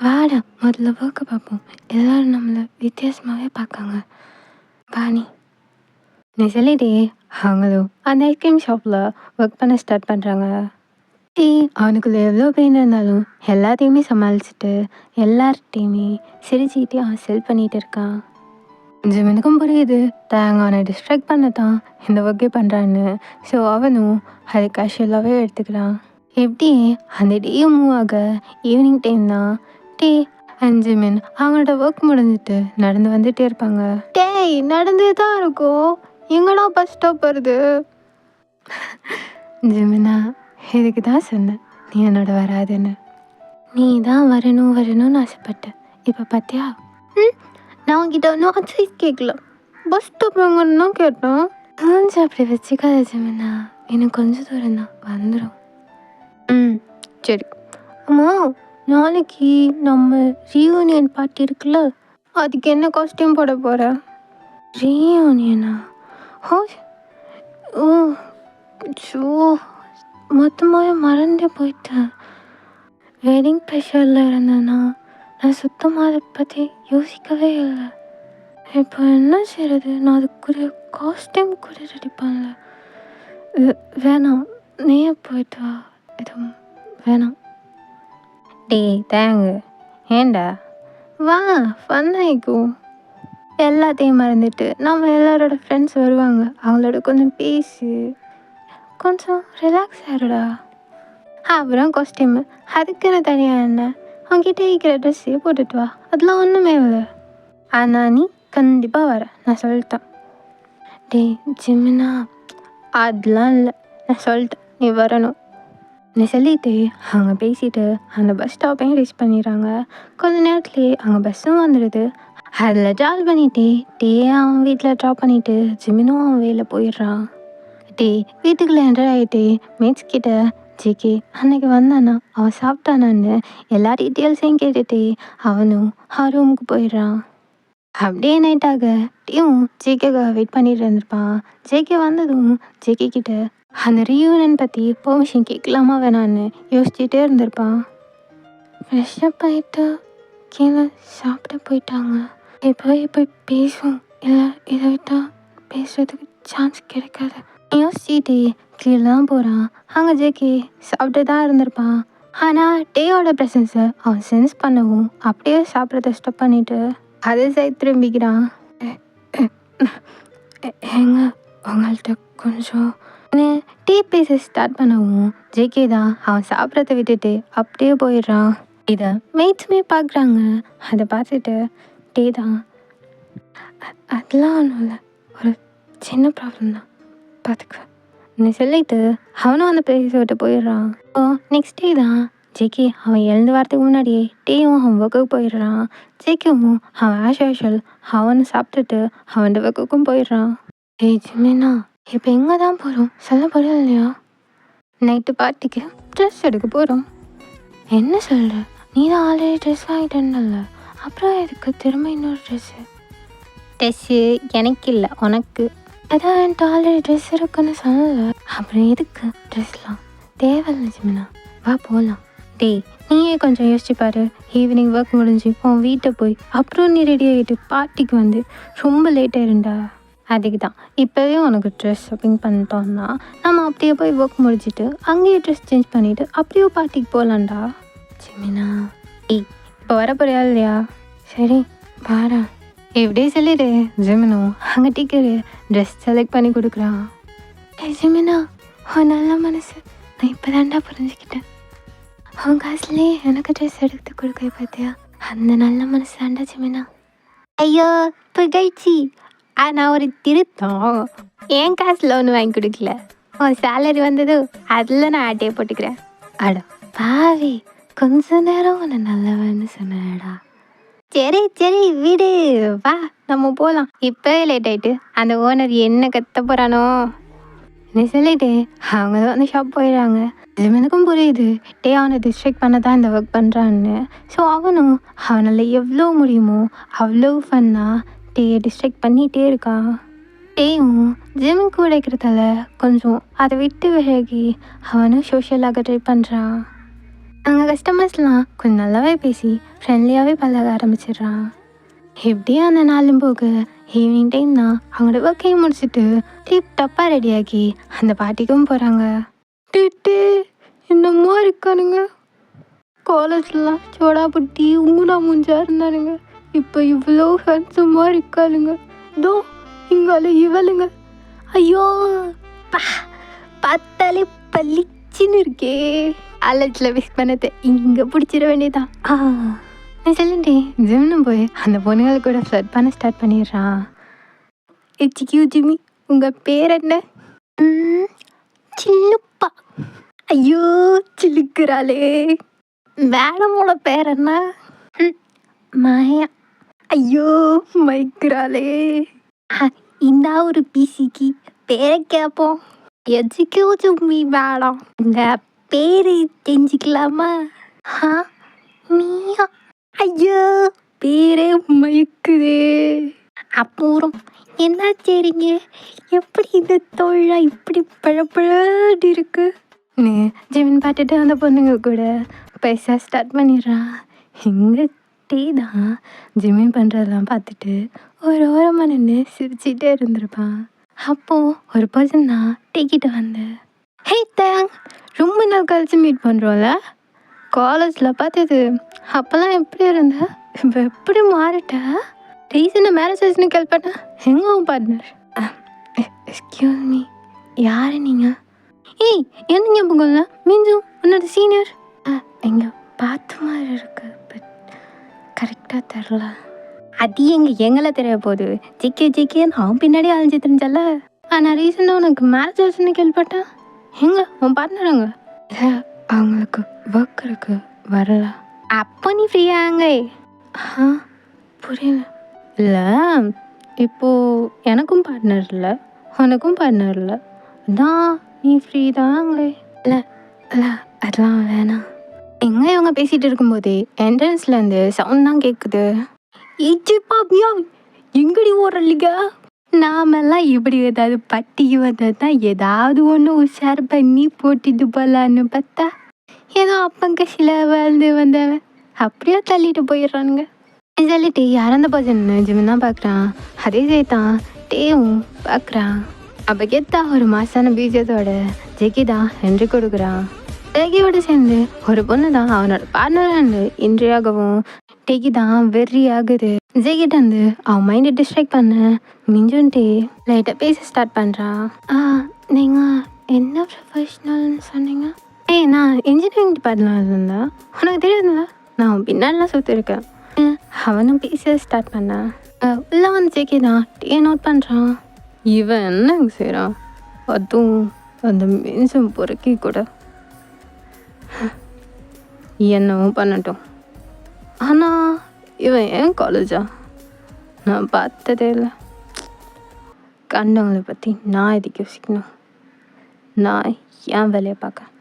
S2: வாடா முதல்ல ஒர்க்கை பார்ப்போம். எல்லோரும் நம்மளை வித்தியாசமாகவே பார்க்காங்க. வாணி நீ சொல்லிட்டே அவங்களும் அந்த ஐஸ்கிரீம் ஷாப்பில் ஒர்க் பண்ண ஸ்டார்ட் பண்ணுறாங்க. அவனுக்குள்ள எவ்வளோ பெயின் இருந்தாலும் எல்லாத்தையுமே சமாளிச்சுட்டு எல்லார்ட்டையுமே சிரிச்சுக்கிட்டே அவன் செல் பண்ணிகிட்டு இருக்கான். கொஞ்சம் எனக்கும் புரியுது, தாங்க அவனை டிஸ்ட்ராக்ட் பண்ண தான் இந்த ஒர்க்கே பண்ணுறான்னு. ஸோ அவனும் அதை கேஷுவலாகவே எடுத்துக்கிறான். எப்படி அந்த டேயும் மூவ் ஆக ஈவினிங் டைம் தான். டே 5 மின் அவங்களோட ஒர்க் முடிஞ்சிட்டு நடந்து வந்துகிட்டே இருப்பாங்க. டேய் நடந்தே தான் இருக்கும், எங்கடா பஸ் ஸ்டாப் வருது? ஜிமினா இதுக்கு தான் சொன்னேன் நீ என்னோட வராதுன்னு. நீ தான் வரணும்னு ஆசைப்பட்ட, இப்போ பார்த்தியா? நான் உங்ககிட்ட ஒன்றும் அட்வைஸ் கேட்கல, பஸ் ஸ்டாப் எங்கன்னா கேட்டேன். கொஞ்சம் அப்படி வச்சுக்காத ஜிமினா, எனக்கு கொஞ்சம் தூரம் தான் வந்துடும். சரி. ஆமாம், நாளைக்கு நம்ம ரீயூனியன் பார்ட்டி இருக்குல்ல, அதுக்கு என்ன காஸ்டியூம் போட போகிற? ரீயூனியனா? ஓ ஷோ, மொத்தமாகவே மறந்தே போயிட்டேன். வெட்டிங் ப்ரெஷரில் இருந்தேன்னா நான் சுத்தமாக அதை பற்றி யோசிக்கவே இல்லை. இப்போ என்ன செய்கிறது? நான் அதுக்குரிய காஸ்டியூம் கூட ரெடி பண்ணல. வேணாம், நீயே போயிட்டு வா. எதுவும் வேணாம். டேய் தேங்கு,
S1: ஏன்டா வா ஃபன் ஆகிக்கும். எல்லாத்தையும் மறந்துட்டு நம்ம எல்லாரோட ஃப்ரெண்ட்ஸ் வருவாங்க, அவங்களோட கொஞ்சம் பேசி கொஞ்சம் ரிலாக்ஸ் ஆகிடுடா. அப்புறம் காஸ்டியூமு அதுக்குன்னு தனியாக என்ன, அவங்ககிட்ட இருக்கிற ட்ரெஸ்ஸே போட்டுட்டு வா, அதெல்லாம் ஒன்றுமே இல்லை. ஆனால் நீ கண்டிப்பாக வர, நான் சொல்லிட்டேன். டேய் ஜிமினா, அதெல்லாம் இல்லை, நான் சொல்லிட்டேன் நீ வரணும். நீ சொல்லிட்டு அவங்க பேசிட்டு அந்த பஸ் ஸ்டாப்பையும் ரீச் பண்ணிடுறாங்க. கொஞ்ச நேரத்துலேயே அவங்க பஸ்ஸும் வந்துடுது. அதில் ட்ராவல் பண்ணிகிட்டே அவன் வீட்டில் ட்ராப் பண்ணிவிட்டு ஜிமினும் அவன் வேலை போயிடுறான். வீட்டுக்குள்ளே என்டர் ஆகிட்டு மேட்ச் கிட்ட ஜேகே அன்னைக்கு வந்தானா, அவன் சாப்பிட்டானான்னு எல்லா டீட்டெயில்ஸையும் கேட்டுட்டு அவனும் ரூமுக்கு போயிடுறான். அப்படியே நைட்டாக டீயும் ஜேகேக்காக வெயிட் பண்ணிட்டு இருந்திருப்பான். ஜேகே வந்ததும் ஜேகே கிட்ட அந்த ரீயூனியன் பற்றி பெர்மிஷன் கேட்கலாமா வேணான்னு யோசிச்சுட்டே இருந்திருப்பான். ஃப்ரெஷ்ஷப் ஆகிட்டு கீழே சாப்பிட போயிட்டாங்க. இப்போ பேசுவோம், இல்லை இதை விட்டால் பேசுறதுக்கு சான்ஸ் கிடைக்காது யோசிச்சுட்டு கீழே தான் போகிறான். அங்கே ஜேகே சாப்பிட்டு தான் இருந்திருப்பான். ஆனால் டேயோட ப்ரெசன்ஸை அவன் சென்ஸ் பண்ணவும் அப்படியே சாப்பிட்றத ஸ்டாப் பண்ணிவிட்டு அதே சைடு திரும்பிக்கிறான். ஏங்க உங்கள்கிட்ட கொஞ்சம் டீ பேச ஸ்டார்ட் பண்ணவும் ஜேகே தான் அவன் சாப்பிட்றத விட்டுட்டு அப்படியே போயிடுறான். இதை மேட்ஸுமே பார்க்குறாங்க. அதை பார்த்துட்டு டே தான், அதெல்லாம் ஒன்றும் இல்லை, ஒரு சின்ன ப்ராப்ளம் தான், பார்த்துக்குவேன் நீ சொல்லிட்டு அவனும் அந்த பிளேஸை விட்டு போயிடுறான். நெக்ஸ்ட் டே தான் ஜேகே அவன் எழுந்து வரதுக்கு முன்னாடியே டேயும் அவன் ஒர்க்குக்கு போயிடுறான். ஜேகேவும் அவன் ஆஸ் யூஷுவல் அவனை சாப்பிட்டுட்டு அவன் ஒர்க்குக்கும் போயிடுறான். ஏய் ஜிமினா, இப்போ எங்கே தான் போகிறோம் சொல்ல போகிறோம் இல்லையா? நைட்டு பார்ட்டிக்கு ட்ரெஸ் எடுக்க போகிறோம். என்ன சொல்கிற? நீ தான் ஆல்ரெடி ட்ரெஸ் வாங்கிட்டேன்ல, அப்புறம் எதுக்கு திரும்ப இன்னொரு ட்ரெஸ்ஸு எனக்கு இல்லை உனக்கு. அதான் என்கிட்ட ஆல்ரெடி ட்ரெஸ் இருக்குன்னு சொல்லலை, அப்புறம் எதுக்கு ட்ரெஸ்லாம் தேவையில்லை ஜிமினா, வா போகலாம். டேய் நீயே கொஞ்சம் யோசிச்சுப்பாரு, ஈவினிங் ஒர்க் முடிஞ்சு உன் வீட்டை போய் அப்புறம் நீ ரெடி ஆகிட்டு பார்ட்டிக்கு வந்து ரொம்ப லேட் ஆயிருண்டா. அதுக்கு தான் இப்போவே உனக்கு ட்ரெஸ் ஷாப்பிங் பண்ணிட்டோம்னா நம்ம அப்படியே போய் ஒர்க் முடிச்சுட்டு அங்கேயே ட்ரெஸ் சேஞ்ச் பண்ணிவிட்டு அப்படியே பார்ட்டிக்கு போகலான்டா. ஜிமினா இப்போ வர போறியா இல்லையா? சரி பாரா, எப்படியே சொல்லிடு. ஜிமினோ அங்கே டீக்கரு ட்ரெஸ் செலக்ட் பண்ணி கொடுக்குறான். ஜிமினா உன் நல்ல மனசு நான் இப்போ தான்டா புரிஞ்சுக்கிட்டேன். அவன் காசுலேயே எனக்கு ட்ரெஸ் எடுத்து கொடுக்க பார்த்தியா, அந்த நல்ல மனசு தாண்டா ஜிமினா. ஐயோ புகழ்ச்சி, நான் ஒரு திருத்தம், என் காசில் ஒன்று வாங்கி கொடுக்கல, உன் சேலரி வந்தது அதில் நான் ஆட்டையை போட்டுக்கிறேன். அடா பாவி, கொஞ்ச நேரம் உன்னை நல்லவன்னு சொன்னடா. சரி சரி வீடு வா நம்ம போகலாம், இப்போவே லேட் ஆகிட்டு அந்த ஓனர் என்ன கத்த போகிறானோ நீ சொல்லிட்டு அவங்க தான் வந்து ஷாப் போயிடுறாங்க. ஜிமினுக்கும் புரியுது டே அவனை டிஸ்ட்ராக்ட் பண்ண தான் இந்த ஒர்க் பண்ணுறான்னு. ஸோ அவனும் அவனால் எவ்வளோ முடியுமோ அவ்வளோ ஃபன்னாக டேயை டிஸ்ட்ராக்ட் பண்ணிகிட்டே இருக்கான். டேயும் ஜிம் கூட இருக்கிறதால கொஞ்சம் அதை விட்டு விலகி அவனும் சோஷியலாக ட்ரை பண்ணுறான். அங்கே கஸ்டமர்ஸ்லாம் கொஞ்சம் நல்லாவே பேசி ஃப்ரெண்ட்லியாகவே பழக ஆரம்பிச்சிடுறான். எப்படியும் அந்த நாளும் போக ஈவினிங் டைம் தான் அவங்களோட ஒர்க்கையும் முடிச்சுட்டு டிப் டப்பாக ரெடியாகி அந்த பார்ட்டிக்கும் போகிறாங்க. டிட்டு என்னமோ இருக்கானுங்க, காலேஜ்லாம் சோடா புட்டி ஊனா மூஞ்சா இருந்தானுங்க, இப்போ இவ்வளோ ஹேண்ட்ஸமாக இருக்காளுங்க. தோ இங்கால இவளுங்க, ஐயோ பார்த்தாலே பளிச்சின்னு இருக்கே. காலேஜில் மிஸ் பண்ணதை இங்கே பிடிச்சிட வேண்டியதான். சொல்லிட்டு ஜிம்னு போய் அந்த பொண்ணுங்களை கூட ஃப்ளட் பண்ண ஸ்டார்ட் பண்ணிடுறான். எச்சிக்யூ ஜிம்மி, உங்கள் பேர் என்ன? சில்லுப்பா. ஐயோ சில்லுக்குறாளே. மேடமோட பேர் என்ன? மாயா. ஐயோ மைக்குறாளே. இந்த ஒரு பிசிக்கு பேரை கேட்போம். எச்சிக்யூ ஜிம்மி மேடம், உங்கள் பேர் தெரிஞ்சிக்கலாமா? மீயா. ஐயோ பேரே மயக்குதே. அப்புறம் என்ன சரிங்க, எப்படி இந்த தொழிலா இப்படி பழப்பழாடி இருக்கு? ஜிமின் பார்த்துட்டு அந்த பொண்ணுங்க கூட பேச ஸ்டார்ட் பண்ணிடுறான். எங்கே டீ தான் ஜிமின் பண்ணுறதெல்லாம் பார்த்துட்டு ஒரு ஓரமாக நின்று சிரிச்சிட்டே இருந்திருப்பான். அப்போது ஒரு பர்சன் தான் டீக்கிட்ட வந்து, ஹே தேங், ரொம்ப நாள் கழிச்சு மீட் பண்ணுறோம்ல, காலேஜில் பார்த்தது அப்போல்லாம் எப்படி இருந்த? இப்போ எப்படி மாறிட்ட? ரீசெண்டாக மேரேஜ் ஆச்சுன்னு கேள்விப்பட்டேன். எங்கே உன் பார்ட்னர்? எக்ஸ்கியூஸ் மீ, யார் நீங்கள்? ஏய், என்ன ஞாபகம் இல்லை? மீண்டும் உன்னோட சீனியர். எங்கே பார்த்த மாதிரி இருக்கு, பட் கரெக்டாக தெரில. அது எங்களை தெரிய போகுது. ஜிக்கேன்னு அவன் பின்னாடி அலைஞ்சி தெரிஞ்சல. ஆனால் ரீசெண்டாக உனக்கு மேரேஜ் ஆச்சுன்னு கேள்விப்பட்டேன். எங்க உன் பார்ட்னர் எங்க? இல்லை, அவங்களுக்கு ஒர்க் இருக்கு, வரல. அப்போ நீ ஃப்ரீயாங்க? புரியல. இல்லை, இப்போது எனக்கும் பார்ட்னர் இல்லை, உனக்கும் பார்ட்னர் இல்லை, அதான் நீ ஃப்ரீ தாங்க. இல்லை இல்லை, அதெல்லாம் வேணாம். எங்கே இவங்க பேசிகிட்டு இருக்கும்போதே என்ட்ரன்ஸ்லேருந்து சவுண்ட் தான் கேட்குது. பாப்பியா, எங்கடி ஓடுறீங்க? நாமெல்லாம் இப்படி ஏதாவது பட்டிக்கு வந்தது தான் ஏதாவது ஒன்று உஷார் பண்ணி போட்டுட்டு போகலான்னு பார்த்தா ஏதோ அப்பங்க சில வாழ்ந்து வந்தவன் அப்படியே தள்ளிட்டு போயிடுறானுங்க. சொல்லிட்டு யாரந்த பர்சன் ஜிம் தான் பார்க்குறான். அதே சேர்த்தான் டேவும் பார்க்குறான். அப்போ கெத்தா ஒரு மாசான பீஜத்தோட ஜெகி தான் என்று கொடுக்குறான். ஜெகியோட சேர்ந்து ஒரு பொண்ணு தான் அவனோட பார்ட்னரான்னு இன்றையாகவும் டேக்கி தான் வெறி ஆகுது. ஜெகிட்ட வந்து அவன் மைண்டை டிஸ்ட்ராக்ட் பண்ண மிஞ்சுன்ட்டு லைட்டாக பேச ஸ்டார்ட் பண்ணுறான். நீங்கள் என்ன ப்ரொஃபஷ்னல்னு சொன்னீங்க? நான் இன்ஜினியரிங் டிபார்ட்மெண்ட்டில் இருந்தேன். உனக்கு தெரியாதுல்ல, நான் அவன் பின்னாடிலாம் சுற்றிருக்கேன். அவனும் பேச ஸ்டார்ட் பண்ணான். உள்ளே வந்து ஜெகி தான் டே நோட் பண்ணுறான். இவன் என்னங்க செய்கிறான்? அதுவும் அந்த மின்சும் பொறுக்கி கூட என்னவும் பண்ணட்டும். ஆனால் இவன் ஏன் காலேஜா? நான் பார்த்ததே இல்லை. கண்டவங்களை பற்றி நான் எதுக்கு யோசிக்கணும்? நான் ஏன் வேலையை பார்க்க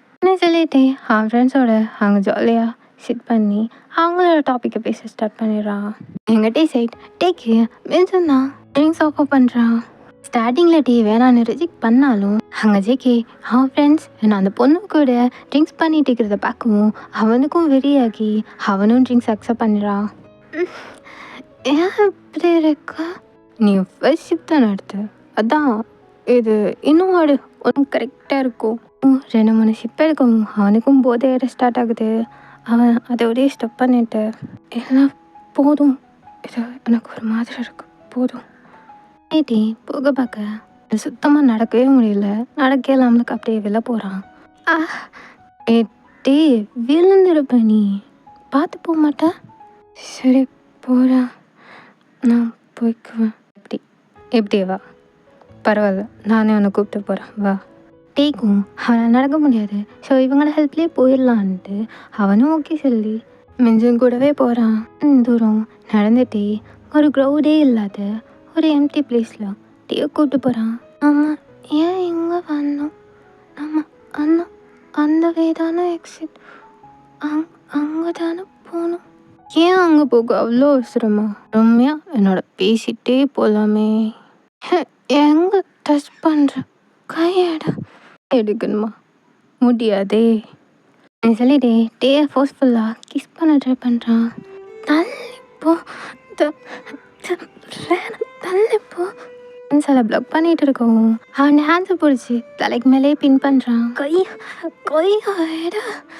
S1: சொல்லிட்டு அவன் ஃப்ரெண்ட்ஸோட அவங்க ஜாலியாக சிட் பண்ணி அவங்களோட டாப்பிக்கை பேச ஸ்டார்ட் பண்ணிடுறான். எங்கள் டே சைட் டேக்கு மீன்ஸ் தான் ட்ரிங்க்ஸ் ஆஃபர் பண்ணுறான். ஸ்டார்டிங்கில் டீ வேணான்னு ரிஜெக்ட் பண்ணாலும் அங்கே ஜேகே அவன் ஃப்ரெண்ட்ஸ் நான் அந்த பொண்ணு கூட ட்ரிங்க்ஸ் பண்ணிட்டு இருக்கிறத பார்க்கவும் அவனுக்கும் வெறியாகி அவனும் ட்ரிங்க்ஸ் அக்செப்ட் பண்ணிடுறான். ஏன் இப்படி இருக்கா? நீ ஃபர்ஸ்ட் ஷிப் தான் எடுத்து, அதான் இது இன்னும் ஒன்றும் கரெக்டாக இருக்கும். 2-3 ஷிப் எடுக்கவும் அவனுக்கும் போதை ஏற ஸ்டார்ட் ஆகுது. அவன் அதோடய ஸ்டப் பண்ணிட்டு எல்லாம் போதும், இது எனக்கு ஒரு மாதிரி இருக்கு, போதும் ஏட்டி போக பார்க்க சுத்தமாக நடக்கவே முடியல. நடக்கல நம்மளுக்கு அப்படியே வெளில போகிறான். ஏட்டி விழுந்துருப்ப, நீ பார்த்து போக மாட்டேன். சரி போகிறா, நான் போய்க்குவேன். எப்படி வா, பரவாயில்ல, நானே அவனை கூப்பிட்டு போகிறேன், வா. டேக்கும் அவனால் நடக்க முடியாது, ஸோ இவங்களோட ஹெல்ப்லேயே போயிடலான்ட்டு அவனும் ஓகே சொல்லி மிஞ்சும் கூடவே போகிறான். தூரம் நடந்துகிட்டே ஒரு க்ரௌடே இல்லாத ஒரு எம்டி பிளேஸில் டே கூப்பிட்டு போகிறான். ஆமாம், ஏன் இங்கே வந்தோம்? ஆமாம், அந்த வேதான எக்ஸிட் அங்கே தானே போகணும். ஏன் அங்கே போக அவ்வளோ அவசரமா? ரம்யா என்னோட பேசிகிட்டே போகலாமே. எங்கே டச் பண்ணுற கையட எடுக்கணுமா? முடியாதே சொல்லிட்டே டே ஃபோர்ஸ்ஃபுல்லாக கிஸ் பண்ண ட்ரை பண்ணுறான். தள்ளிப்போ தள்ளிப்போ சில பிளாக் பண்ணிட்டு இருக்கவும் அவன் ஹேண்ட்ஸை பிடிச்சி தலைக்கு மேலே பின் பண்ணுறான். கொய்யாட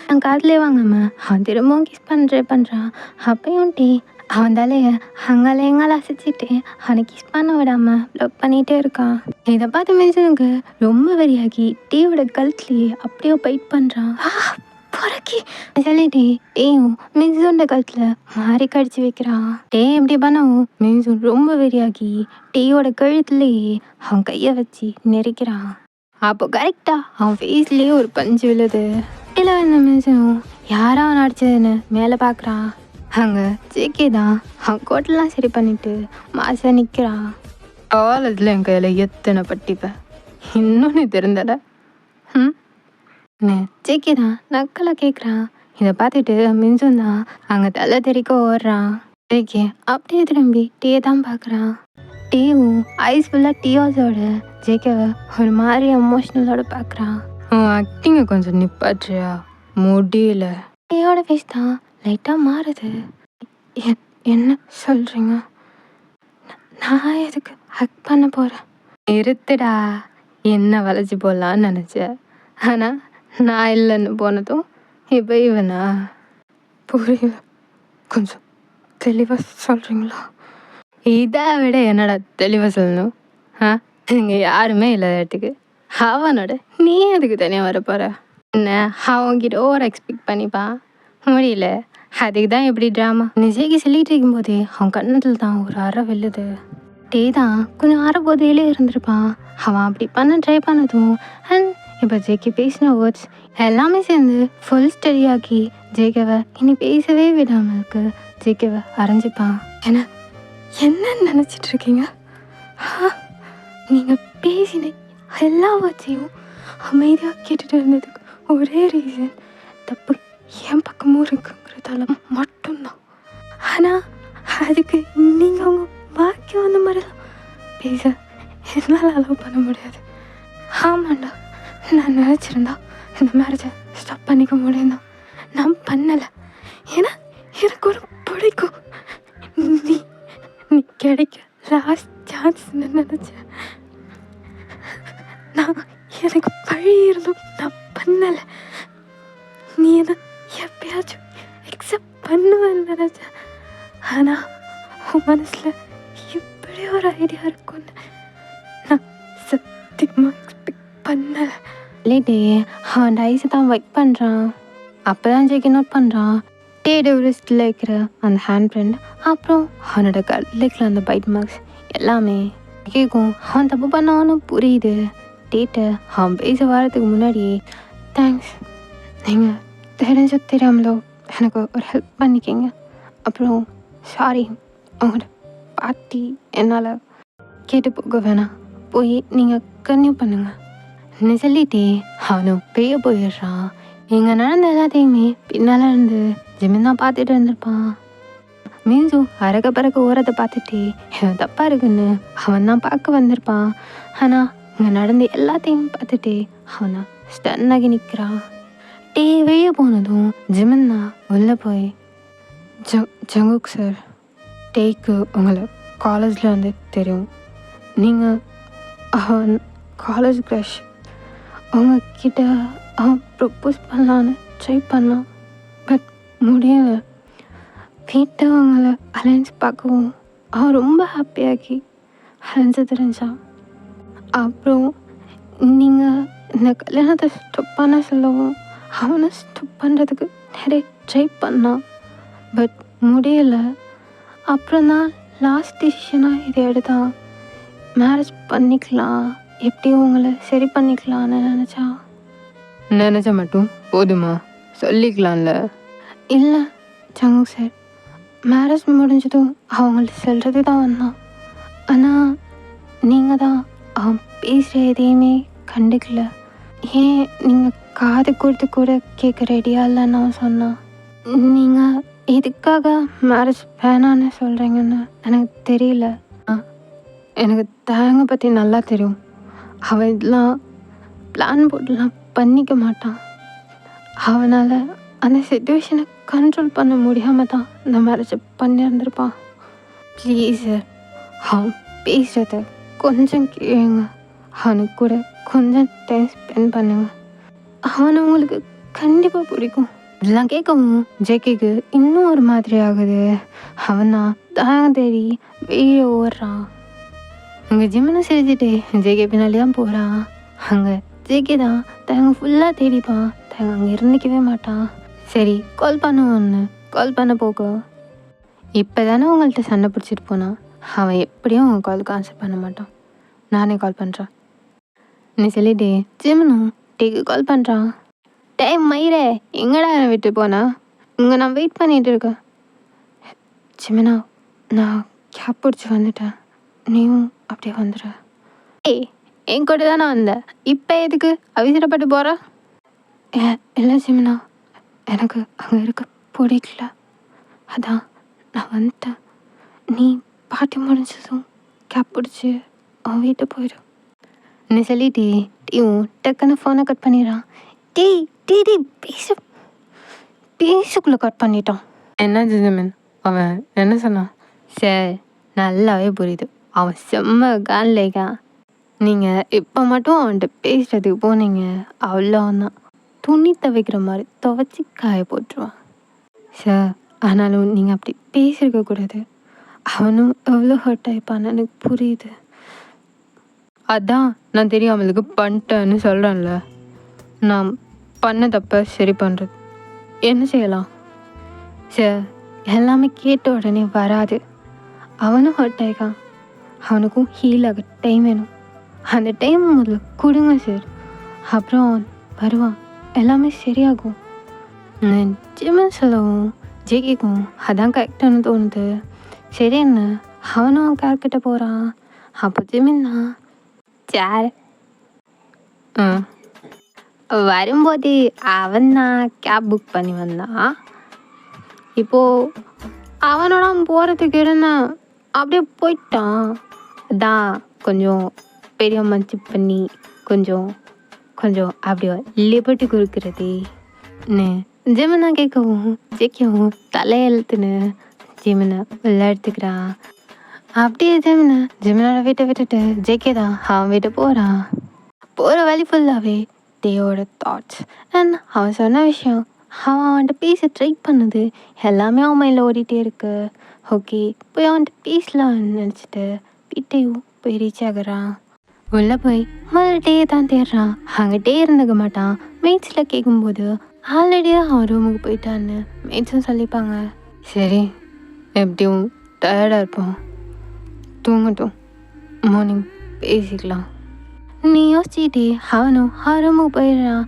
S1: அவன் காதலே வாங்காம அவன் திரும்பவும் கிஸ் பண்ண ட்ரை பண்ணுறான். அப்பயும் டீ அவன் தலையை அங்கால எங்கால அசைச்சிட்டு அவனை கிஸ் பண்ண விடாமல் பிளாக் பண்ணிகிட்டே இருக்கான். இதை பார்த்து மின்சனுக்கு ரொம்ப வெறியாகி டீயோட கழுத்துலேயே அப்படியே பைட் பண்ணுறான். பொறுக்கி சொல்லிட்டு டேயும் மின்சோட கழுத்தில் மாறி கடிச்சு வைக்கிறான். டே எப்படி பண்ணவும் மின்சூன் ரொம்ப வெறியாகி டேயோட கழுத்துலேயே அவன் கையை வச்சு நெரிக்கிறான். அப்போ கரெக்டாக அவன் ஃபேஸ்லேயே ஒரு பஞ்சு விழுது. இல்லை வந்த மின்சனும் யாரா அவன் அடிச்சதுன்னு மேலே பார்க்குறான். அங்கே ஜேகே தான் அவன் கோட்டெல்லாம் சரி பண்ணிட்டு மாசா நிற்கிறான். காலேஜில் என் கையில் எத்தனை பட்டிப்பேன், இன்னொன்று தெரிந்தல. ஜேகே தான் நக்கலை கேட்குறான். இதை பார்த்துட்டு மின்சும் தான் அங்கே தலை தெறிக்க ஓடுறான். ஜேகே அப்படியே திரும்பி டீ தான் பார்க்குறான். டீவும் ஐஸ் ஃபுல்லாக டீயோஸோட ஜேகேவை ஒரு மாதிரி எமோஷ்னலோட பார்க்குறான். ஆக்டிங்கை கொஞ்சம் நிப்பாட்றியா? முடியல. டீயோட ஃபேஸ் தான் லைட்டாக மாறுது. என்ன சொல்கிறீங்க? நான் எதுக்கு ஹக் பண்ண போகிறேன்? இருத்துடா, என்ன வளைச்சி போடலான்னு நினச்சேன், ஆனால் நான் இல்லைன்னு போனதும் இப்போ இவனா? புரியல.
S2: கொஞ்சம் தெளிவாக சொல்கிறீங்களா?
S1: இதை விட என்னடா தெளிவாக சொல்லணும்? இங்கே யாருமே இல்லாத இடத்துக்கு அவனோட நீ அதுக்கு தனியாக வர போகிற? என்ன அவன்கிட்ட ஓவர் எக்ஸ்பெக்ட் பண்ணிப்பா முடியல. அதுக்கு தான் எப்படி ட்ராமா நிஜைக்கு சொல்லிட்டு இருக்கும்போதே அவன் கண்ணத்தில் தான் ஒரு அறை வெல்லுது. டே தான் கொஞ்சம் அரை போதையிலே இருந்திருப்பான். அவன் அப்படி பண்ண ட்ரை பண்ணதும் அண்ட் இப்போ ஜேகே பேசின வேர்ட்ஸ் எல்லாமே சேர்ந்து ஃபுல் ஸ்டடியாக்கி ஜேகேவை இனி பேசவே விடாமலுக்கு ஜேகேவை அரைஞ்சிப்பான். என்ன நினச்சிட்டு இருக்கீங்க? நீங்கள் பேசின எல்லா வேர்ட்ஸையும் அமைதியாக கேட்டுட்டு இருந்ததுக்கு ஒரே ரீசன் தப்பு என் பக்கமும் இருக்குங்கிறதால மட்டும்தான். ஆனால் அதுக்கு நீங்கள் அவங்க பாக்கியம் அந்த மாதிரிலாம் பேச என்னால் அலோவ் பண்ண முடியாது. ஆமாண்டா, நான் நினச்சிருந்தா இந்த மேரேஜை ஸ்டாப் பண்ணிக்க முடியும்தான். நான் பண்ணலை. ஏன்னா எனக்கு ஒரு பிடிக்கும். நீ நீ கிடைக்க லாஸ்ட் சான்ஸ்ன்னு நினச்சேன். நான் எனக்கு பழி இருந்தும் நான் பண்ணலை. நீ என்ன எப்பயாச்சும் எக்ஸப்ட் பண்ணுவேன்னு நினச்சேன். ஆனால் உன் மனசில் இப்படி ஒரு ஐடியா இருக்கும்னு நான் சத்தியமாக எக்ஸ்பெக்ட் பண்ணலை. லேட்டே அவன் ஐஸை தான் வெயிட் பண்ணுறான். அப்போ தான் ஜேகே நோட் பண்ணுறான் டேடெவரிஸ்டில் இருக்கிற அந்த ஹேண்ட் பிரிண்ட், அப்புறம் அவனோட லெக்கில் அந்த பைட் மார்க்ஸ் எல்லாமே கேட்கும். அவன் தப்பு பண்ணான்னு புரியுது. டேட்டை அவன் பேச வரதுக்கு முன்னாடியே தேங்க்ஸ், நீங்கள் தெரிஞ்சோ தெரியாமலோ எனக்கு ஒரு ஹெல்ப் பண்ணிக்கிங்க. அப்புறம் சாரி, உங்களோட பார்ட்டி என்னால் கேட்டு போக வேணாம், போய் நீங்கள் கன்யூ பண்ணுங்க சொல்லிட்டே அவனும் பெரிய போயிடுறான். இங்கே நடந்த எல்லாத்தையுமே பின்னால் இருந்து ஜிமின் தான் பார்த்துட்டு இருந்திருப்பான். மீன்ஸும் அறக்க பறக்க ஓரத்தை பார்த்துட்டு இவன் தப்பாக இருக்குன்னு அவன் தான் பார்க்க வந்திருப்பான். ஆனால் இங்கே நடந்த எல்லாத்தையும் பார்த்துட்டு அவனை ஸ்டன்னாகி நிற்கிறான். டே வெளியே போனதும் ஜிமின் தான் உள்ளே போய் ஜங்குக் சார், டேக்கு உங்களை காலேஜில் வந்து தெரியும். நீங்கள் அவன் காலேஜ் க்ரஷ். உங்ககிட்ட அவன் ப்ரப்போஸ் பண்ணலான்னு ட்ரை பண்ணான், பட் முடியலை. வீட்டை அவங்கள அலைன்ஸ் பார்க்கவும் அவன் ரொம்ப ஹாப்பியாகி அலைன்ஸை தெரிஞ்சான். அப்புறம் நீங்கள் இந்த கல்யாணத்தை ஸ்டாப் பண்ண சொல்லவும் அவனை ஸ்டாப் பண்ணுறதுக்கு நிறைய ட்ரை பண்ணான், பட் முடியலை. அப்புறம் தான் லாஸ்ட் டிசிஷனாக இதை எடுத்தான். மேரேஜ் பண்ணிக்கலாம், எப்படியும் உங்களை சரி பண்ணிக்கலான்னு
S2: நினச்சா மட்டும் போதுமா? சொல்லிக்கலாம்ல.
S1: இல்லை ஜங்குக் சார், மேரேஜ் முடிஞ்சதும் அவங்கள்ட்ட சொல்கிறது தான் வந்தான். ஆனால் நீங்கள் தான் அவன் பேசுகிற எதையுமே கண்டுக்கல. ஏன் நீங்கள் காது கொடுத்து கூட கேட்க ரெடியா இல்லைன்னு அவன் சொன்னான். நீங்கள் எதுக்காக மேரேஜ் வேணான்னு சொல்கிறீங்கன்னு எனக்கு தெரியல. எனக்கு தேங்க பற்றி நல்லா தெரியும். அவன் இதெல்லாம் பிளான் போட்டுலாம் பண்ணிக்க மாட்டான். அவனால் அந்த சிச்சுவேஷனை கண்ட்ரோல் பண்ண முடியாமல் தான் இந்த மேரேஜை பண்ணியிருந்திருப்பான். ப்ளீஸ் சார், அவன் பேசுகிறத கொஞ்சம் கேளுங்க. அவனுக்கு கூட கொஞ்சம் டைம் ஸ்பெண்ட் பண்ணுங்க. அவனை உங்களுக்கு கண்டிப்பாக பிடிக்கும். இதெல்லாம் கேட்கவும் ஜேகேக்கு இன்னும் ஒரு மாதிரி ஆகுது. அவனா தாகம் தேடி வெளியே ஓடுறான். அங்கே ஜிம்னு செஞ்சுட்டு ஜேகே பின்னாடி தான் போகிறான். அங்கே ஜேகே தான் தேங்க ஃபுல்லாக தேடிப்பான். தேங்க அங்கே இருந்துக்கவே மாட்டான். சரி கால் பண்ணுவான்னு கால் பண்ண போக இப்போ தானே உங்கள்கிட்ட சண்டை பிடிச்சிட்டு போனான். அவன் எப்படியும் உங்கள் காலுக்கு ஆன்சர் பண்ண மாட்டான். நானே கால் பண்ணுறேன் நீ சொல்லிட்டு ஜிம்னும் டேக்கு கால் பண்ணுறான். டைம் மயிரே, எங்கடா என்னை விட்டு போனா? இங்கே நான் வெயிட் பண்ணிகிட்டு இருக்கேன். ஜிமினா, நான் கேப் பிடிச்சி வந்துட்டேன், நீயும் அப்படியே வந்துடு. ஏய், என் கூட தானே வந்தேன், இப்போ எதுக்கு அவசரப்பட்டு போகிற? இல்லை ஜிமினா, எனக்கு அங்கே இருக்க பிடிக்கல, அதான் நான் வந்துட்டேன். நீ பாட்டி முடிஞ்சதும் கேப் பிடிச்சி அவன் வீட்டை போயிடும் நீ சொல்லிட்டு டீயும் டக்குன்னு ஃபோனை கட் பண்ணிடுறான். டேய் டே டே பேசுக்குள்ளே கட் பண்ணிட்டான்.
S2: என்ன ஜிமின், அவன் என்ன சொன்னான்?
S1: சார், நல்லாவே புரியுது, அவன் செம்ம கான்லேக்கா. நீங்கள் இப்போ மட்டும் அவன்கிட்ட பேசுகிறதுக்கு போனீங்க, அவ்வளோதான் துணி துவைக்கிற மாதிரி துவைச்சி காய போட்டுருவான். சார், ஆனாலும் நீங்கள் அப்படி பேசியிருக்கக்கூடாது. அவனும் எவ்வளோ ஹர்ட் ஆகிப்பான்னு எனக்கு புரியுது. அதான் நான் தெரியாமலுக்கு பண்ணிட்டேன்னு சொல்கிறேன்ல. நான் பண்ண தப்ப சரி பண்ணுறது என்ன செய்யலாம்? சார், எல்லாமே கேட்ட உடனே வராது. அவனும் ஹர்ட் ஆகிக்கான். அவனுக்கும் ஹீல் ஆக டைம் வேணும். அந்த டைம் முதல்ல கொடுங்க சார். அப்புறம் அவன் வருவான், எல்லாமே சரியாகும். நான் ஜிம்மில் சொல்லவும் ஜெயிக்கும் அதான் கரெக்டானு தோணுது. சரி என்ன, அவனும் அவன் கார்கிட்ட போகிறான். அப்போ ஜிமின்னா சார் வரும்போது அவன் தான் கேப் புக் பண்ணி வந்தான். இப்போது அவனோட அவன் போகிறதுக்கு இருந்தேன், அப்படியே போயிட்டான். அதான் கொஞ்சம் பெரிய மன்சி பண்ணி கொஞ்சம் கொஞ்சம் அப்படியே லிபர்ட்டி கொடுக்குறது. ஜிமினா கேட்கவும் ஜெயிக்கவும் தலையெழுத்துன்னு ஜிமினை விளையாடுத்துக்கிறான். அப்படியே ஜிமினோட வீட்டை விட்டுட்டு ஜெயிக்கே தான் அவன் வீட்டை போகிறான். போகிற வழி ஃபுல்லாகவே டேயோட தாட்ஸ் அண்ட் அவன் சொன்ன விஷயம், அவன் அவன்கிட்ட பேச ட்ரை பண்ணுது, எல்லாமே அவன் மைண்டில் ஓடிட்டே இருக்கு. ஓகே, போய் அவன்கிட்ட பேசலான்னு நினச்சிட்டு வீட்டையும் போய் ரீச் ஆகுறான். உள்ளே போய் முதல்ல டே தான் தேடுறான். அங்கே இருந்துக்க மாட்டான். மேட்ஸில் கேட்கும்போது ஆல்ரெடியாக அவன் ரூமுக்கு போயிட்டான்னு மேட்ஸும் சொல்லிப்பாங்க. சரி, எப்படியும் டயர்டாக இருப்போம், தூங்கட்டும், மார்னிங் பேசிக்கலாம் நீ யோசிச்சுக்கிட்டே அவனும் அவன் ரூமுக்கு போயிடுறான்.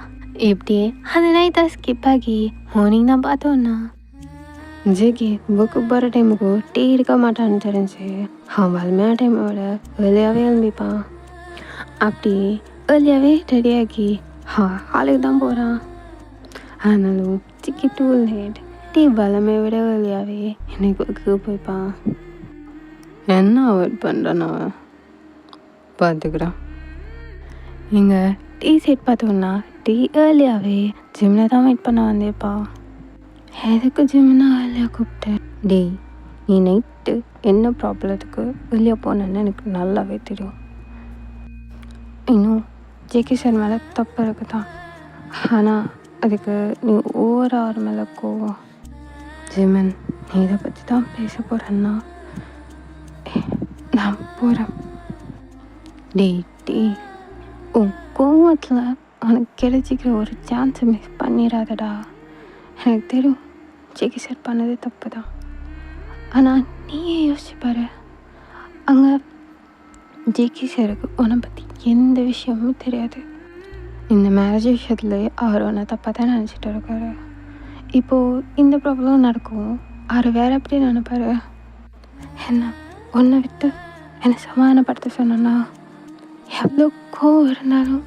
S1: எப்படியே அந்த நைட்டை ஸ்கிப் ஆகி மார்னிங் தான் பார்த்தோன்னா ஜேகே புக்கு போகிற டைமுக்கு டீ இருக்க மாட்டான்னு தெரிஞ்சு அவன் வலிமையான டைமோட வெளியாகவே எழுந்திப்பான். அப்படி வெளியாகவே ரெடியாகி அவன் ஹாலுக்கு தான் போகிறான். ஆனாலும் சிக்கி டூ லேட். டீ பலமே விட வெளியாகவே எனக்கு புக்கு போய்ப்பான்.
S2: என்ன அவாய்ட் பண்ணுறான் அவன் பார்த்துக்கிறான்.
S1: இங்கே டீ செட் பார்த்தோன்னா டீ ஏர்லியாகவே ஜிம்மில் தான் வெயிட் பண்ண வந்திருப்பா. எதுக்கு ஜிம்னா ஏர்லியாக கூப்பிட்டேன்?
S2: டேய், நீ நைட்டு என்ன ப்ராப்ளத்துக்கு வெளியே போனேன்னு எனக்கு நல்லாவே தெரியும்.
S1: இன்னும் ஜேகே சார் மேலே தப்பு இருக்கு தான். ஆனால் அதுக்கு நீ ஓவர் மேலே கோவம்.
S2: ஜிமன், நீ இதை பற்றி தான் பேச போகிறேன்னா நான் போகிறேன்.
S1: டேய், உன் கோவத்தில் உனக்கு கிடைச்சிக்கிற ஒரு சான்ஸை மிஸ் பண்ணிடாதடா. எனக்கு தெரியும் ஜேகே சார் பண்ணது தப்பு தான். ஆனால் நீயே யோசிச்சுப்பாரு, அங்கே ஜேகே சாருக்கு உன்னை பற்றி எந்த விஷயமும் தெரியாது. இந்த மேரேஜ் விஷயத்துலேயே அவர் உன்னை தப்பாக தான் நினச்சிட்டு இருக்காரு. இப்போது இந்த ப்ராப்ளம் நடக்கும், அவர் வேறு எப்படி நினைப்பாரு? என்ன உன்னை விட்டு என்னை சமாதானப்படுத்த சொன்னா எவ்வளோ கோவம் இருந்தாலும்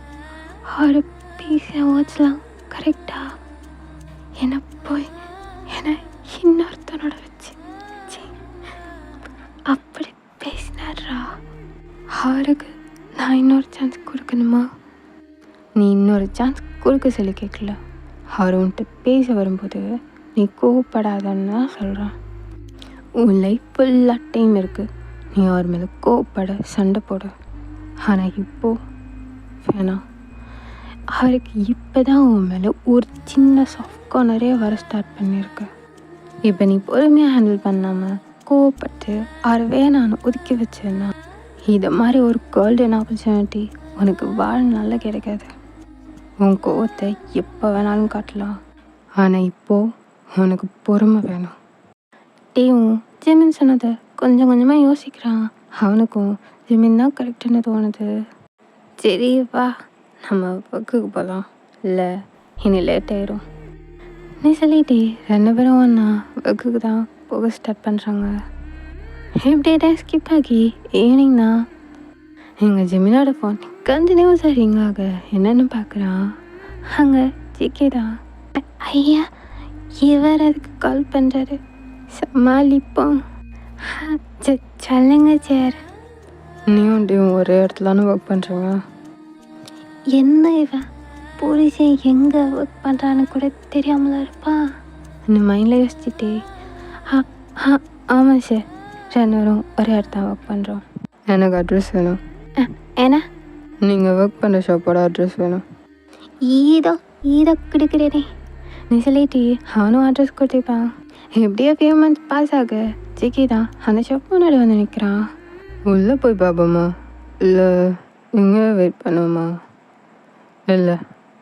S1: அவர் பேசின வேர்ட்ஸ்லாம் கரெக்டாக என்னை போய் என்னை இன்னொருத்தனோட வச்சு அப்படி பேசினாரா? அவருக்கு நான் இன்னொரு சான்ஸ் கொடுக்கணுமா?
S2: நீ இன்னொரு சான்ஸ் கொடுக்க சொல்லி கேட்கல. அவர் உன்ட்டு பேச வரும்போது நீ கோவப்படாதன்னு தான் சொல்கிறான். உன் லைஃப் ஃபுல்லாக டைம் இருக்குது, நீ அவர் மேலே கோவப்பட சண்டை போட. ஆனால் இப்போது வேணாம்.
S1: அவருக்கு இப்போ தான் உன் மேலே ஒரு சின்ன சாஃப்ட் கார்னரே வர ஸ்டார்ட் பண்ணியிருக்கு.
S2: இப்போ நீ பொறுமையாக ஹேண்டில் பண்ணாமல் கோவப்பட்டு அவர் வேணான்னு ஒதுக்கி வச்சேன்னா இதை மாதிரி ஒரு கோல்டன் ஆப்பர்ச்சுனிட்டி உனக்கு வாழ்நாளில் கிடைக்காது. உன் கோவத்தை எப்போ வேணாலும் காட்டலாம், ஆனால் இப்போது உனக்கு பொறுமை வேணும்.
S1: டேவும் ஜிமின் சொன்னதை கொஞ்சம் கொஞ்சமாக யோசிக்கிறான். அவனுக்கும் ஜிமின் தான் கரெக்டுன்னு தோணுது.
S2: சரி வா, நம்ம ஒர்க்குக்கு போகலாம், இல்லை இனி லேட் ஆயிரும்.
S1: நீ சொல்லிட்டே 2 பேரும் ஒன்றா ஒர்க்குக்கு தான் போக ஸ்டார்ட் பண்ணுறாங்க. இப்படியே டைம் ஸ்கிப் ஆகி ஈவினிங் தான் எங்கள் ஜிமினோட ஃபோன் கண்டினியூஸாக ரிங் ஆக என்னென்னு பார்க்குறான். அங்கே ஜிகே தான். ஐயா, இவர் அதுக்கு கால் பண்ணுறாரு, சமாளிப்போம். சொல்லுங்க சார்.
S2: நீயும் டேவும் ஒரே இடத்துலான்னு ஒர்க் பண்ணுறீங்க?
S1: என்ன இவன் புருஷன் எங்கே ஒர்க் பண்ணுறான்னு கூட தெரியாமல இருப்பா. அந்த மைண்டில் யோசிச்சுட்டே ஆமாம் சார், 2 பேரும் ஒரே இடத்துல ஒர்க் பண்ணுறோம்.
S2: எனக்கு அட்ரஸ் வேணும்.
S1: ஏன்னா
S2: நீங்கள் ஒர்க் பண்ணுற ஷாப்போட அட்ரஸ் வேணும்.
S1: ஈதோ கொடுக்குறேனே. நீ சொல்லிட்டு அவனும் அட்ரஸ் கொடுத்துருப்பான். எப்படியோ ஃபியூ மந்த்ஸ் பாஸ் ஆகு. ஜிகே தான் அந்த ஷாப் முன்னாடி வந்து நிற்கிறான்.
S2: உள்ளே போய் பார்ப்போமா, இல்லை இங்கே வெயிட் பண்ணுவோமா? இல்லை,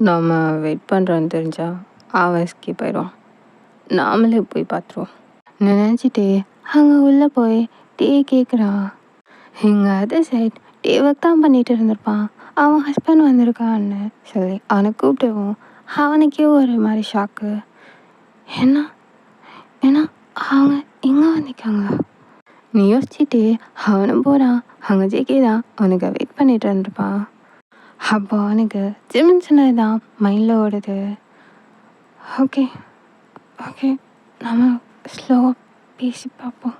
S2: நாம் வெயிட் பண்ணுறோன்னு தெரிஞ்சா அவன் எஸ்கேப் ஆயிடுவான். நாமளே போய் பார்த்துருவோம்
S1: நினச்சிட்டு அங்கே உள்ளே போய் டீ கேட்குறான். இங்கே அதர் சைட் டே ஒர்க் தான் பண்ணிட்டு இருந்திருப்பான். அவன் ஹஸ்பண்ட் வந்திருக்கான்னு சொல்லி அவனை கூப்பிடுவோம். அவனுக்கே ஒரு மாதிரி ஷாக்கு. ஏன்னா ஏன்னா அவங்க இங்கே வந்திருக்காங்களா? நீ யோசிச்சுட்டு அவனும் போகிறான். அங்கே ஜேகே தான் அவனுக்கு வெயிட் பண்ணிட்டு இருந்திருப்பான். அப்போ அவனுக்கு ஜிம்னு சொன்னது தான் மைண்டில் ஓடுது. ஓகே ஓகே, நம்ம ஸ்லோவாக பேசி பார்ப்போம்.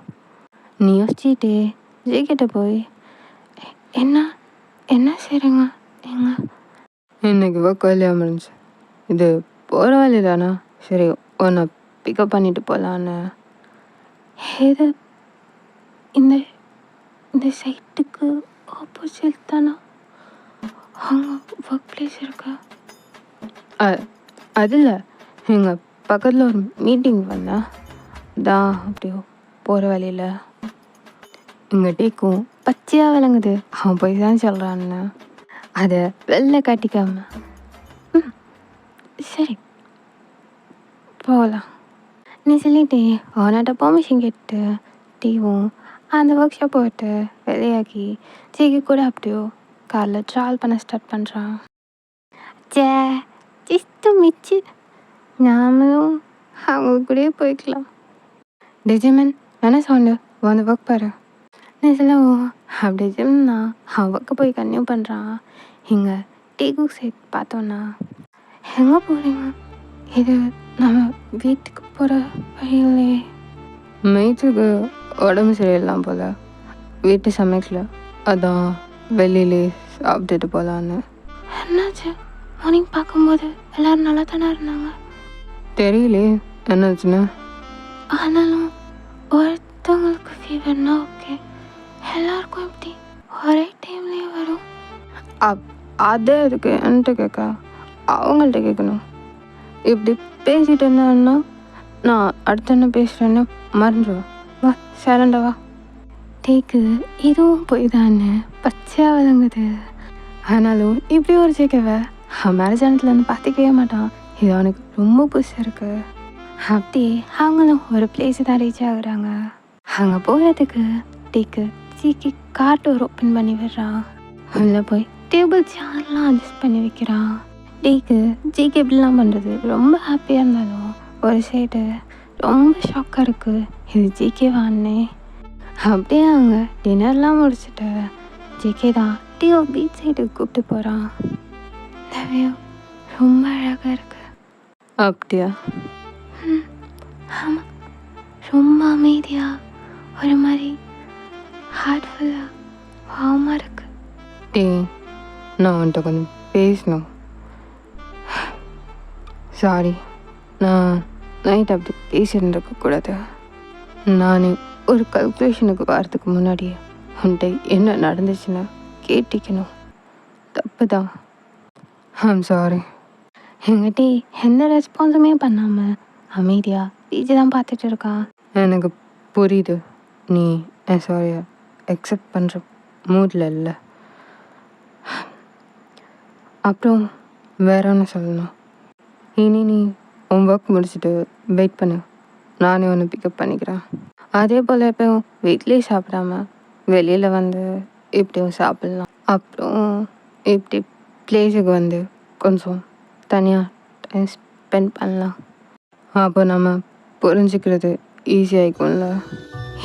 S1: நீ யோசிச்சுட்டு ஜேகிட்ட போய் என்ன என்ன செய்கிறீங்க எங்க?
S2: இன்னைக்கு ஒர்க் வேலையாக முடிஞ்சு, இது போகிற வேலை தானே, சரி உன்னை பிக்கப் பண்ணிட்டு போகலான்னு.
S1: இது இந்த இந்த சைட்டுக்கு ஆப்போசிட் தானே அவங்க ஒர்க் பிளேஸ் இருக்கா?
S2: அதில் எங்கள் பக்கத்தில் ஒரு மீட்டிங் வந்தேன், தான் அப்படியோ போகிற வழியில்.
S1: இங்கே டீக்கும் பச்சையாக விளங்குது அவன் போய் தான் சொல்கிறான்னு. அதை வெளில காட்டிக்காம சரி போகலாம் நீ சொல்லிட்டு அவனாட்ட பெர்மிஷன் கேட்டு டீவும் அந்த ஒர்க் ஷாப் போட்டு வெளியாகி ஜிகே கூட அப்படியோ காரில் ட்ராவல் பண்ண ஸ்டார்ட் பண்ணுறான். ஜஸ்ட்டு மிச்சு நாமளும் அவங்க கூடயே போய்க்கலாம். டிஜிமன் என்ன சவுண்டு வந்து ஒர்க் பாரு. நீ சொல்லுவோம் அப்படி ஜிம்னா அவன் ஒர்க்கை போய் கன்டினியூ பண்ணுறான். இங்கே டீக்கு சேர்த்து பார்த்தோன்னா எங்கே போகிறீங்க? இது நம்ம வீட்டுக்கு போகிற வழியிலே.
S2: மெய்ட்டுக்கு உடம்பு சரியில்லாம் போல், வீட்டு சமைக்கல, அதான் வெளியிலே சாப்பிட்டுட்டு போகலான்னு.
S1: என்னாச்சு? மார்னிங் பார்க்கும்போது எல்லோரும் நல்லா தானே இருந்தாங்க.
S2: தெரியலே என்னாச்சுன்னு.
S1: ஆனாலும் ஒருத்தவங்களுக்கு ஃபீவர்னா ஓகே, எல்லாருக்கும் எப்படி ஒரே டைம்லேயே வரும்?
S2: அதே இருக்கு என்கிட்ட கேட்க, அவங்கள்ட்ட கேட்கணும். இப்படி பேசிட்டு இருந்தான்னா நான் அடுத்த என்ன பேசுகிறேன்னு மறந்துடுவேன். வா சைலண்டாக வா.
S1: டேக்கு இதுவும் போய் தானே பச்சையாக விளங்குது. ஆனாலும் இப்படி ஒரு ஜேகேவை மேரேஜ் ஆனதுலேருந்து பார்த்துக்கவே மாட்டான். இது அவனுக்கு ரொம்ப புதுசாக இருக்குது. அப்படியே அவங்களும் ஒரு பிளேஸு தான் ரீச் ஆகுறாங்க. அங்கே போகிறதுக்கு டேக்கு ஜிகே கார் டோர் ஓப்பன் பண்ணி விடுறான். உள்ளே போய் டேபிள் சேர்லாம் அட்ஜஸ்ட் பண்ணி வைக்கிறான். டேக்கு ஜிகே இப்படிலாம் பண்ணுறது ரொம்ப ஹாப்பியாக இருந்தாலும் ஒரு சைடு ரொம்ப ஷாக்காக இருக்குது. இது ஜிகேவான்னே. அப்படியே அவங்க டின்னர்லாம் முடிச்சுட்டு ஜிகே தான் டீ பீச் சைடுக்கு கூப்பிட்டு போகிறான். இந்த வியூ ரொம்ப அழகாக இருக்குது.
S2: அப்படியா?
S1: ஆமாம், ரொம்ப அமைதியாக ஒரு மாதிரி ஹார்ட்ஃபுல்லாக வார்மாக இருக்குது.
S2: டே, நான் உன்கிட்ட கொஞ்சம் பேசணும். சாரி, நான் நைட் அப்படி பேசியிருந்துருக்கக்கூடாது. நான் ஒரு கல்குலேஷனுக்கு வரதுக்கு முன்னாடி உன்கிட்ட என்ன நடந்துச்சுன்னு கேட்டிக்கணும். தப்பு தான். I'm sorry.
S1: எங்கிட்டே எந்த ரெஸ்பான்ஸுமே பண்ணாமல் அமைதியாக பீச்சு தான் பார்த்துட்டு இருக்கான்.
S2: எனக்கு புரியுது, நீ என் சாரியை அக்செப்ட் பண்ணுற மூடில் இல்லை. அப்புறம் வேற ஒன்று சொல்லணும். இனி நீ உன் ஒர்க் முடிச்சுட்டு வெயிட் பண்ணு, நானே ஒன்று பிக்கப் பண்ணிக்கிறேன். அதே போல் எப்போயும் வீட்லேயே சாப்பிடாம வெளியில் வந்து இப்படியும் சாப்பிட்லாம். அப்புறம் இப்படி பிளேஸுக்கு வந்து கொஞ்சம் தனியாக டைம் ஸ்பெண்ட் பண்ணலாம். அப்போ நம்ம புரிஞ்சுக்கிறது ஈஸியாகிக்கும்ல.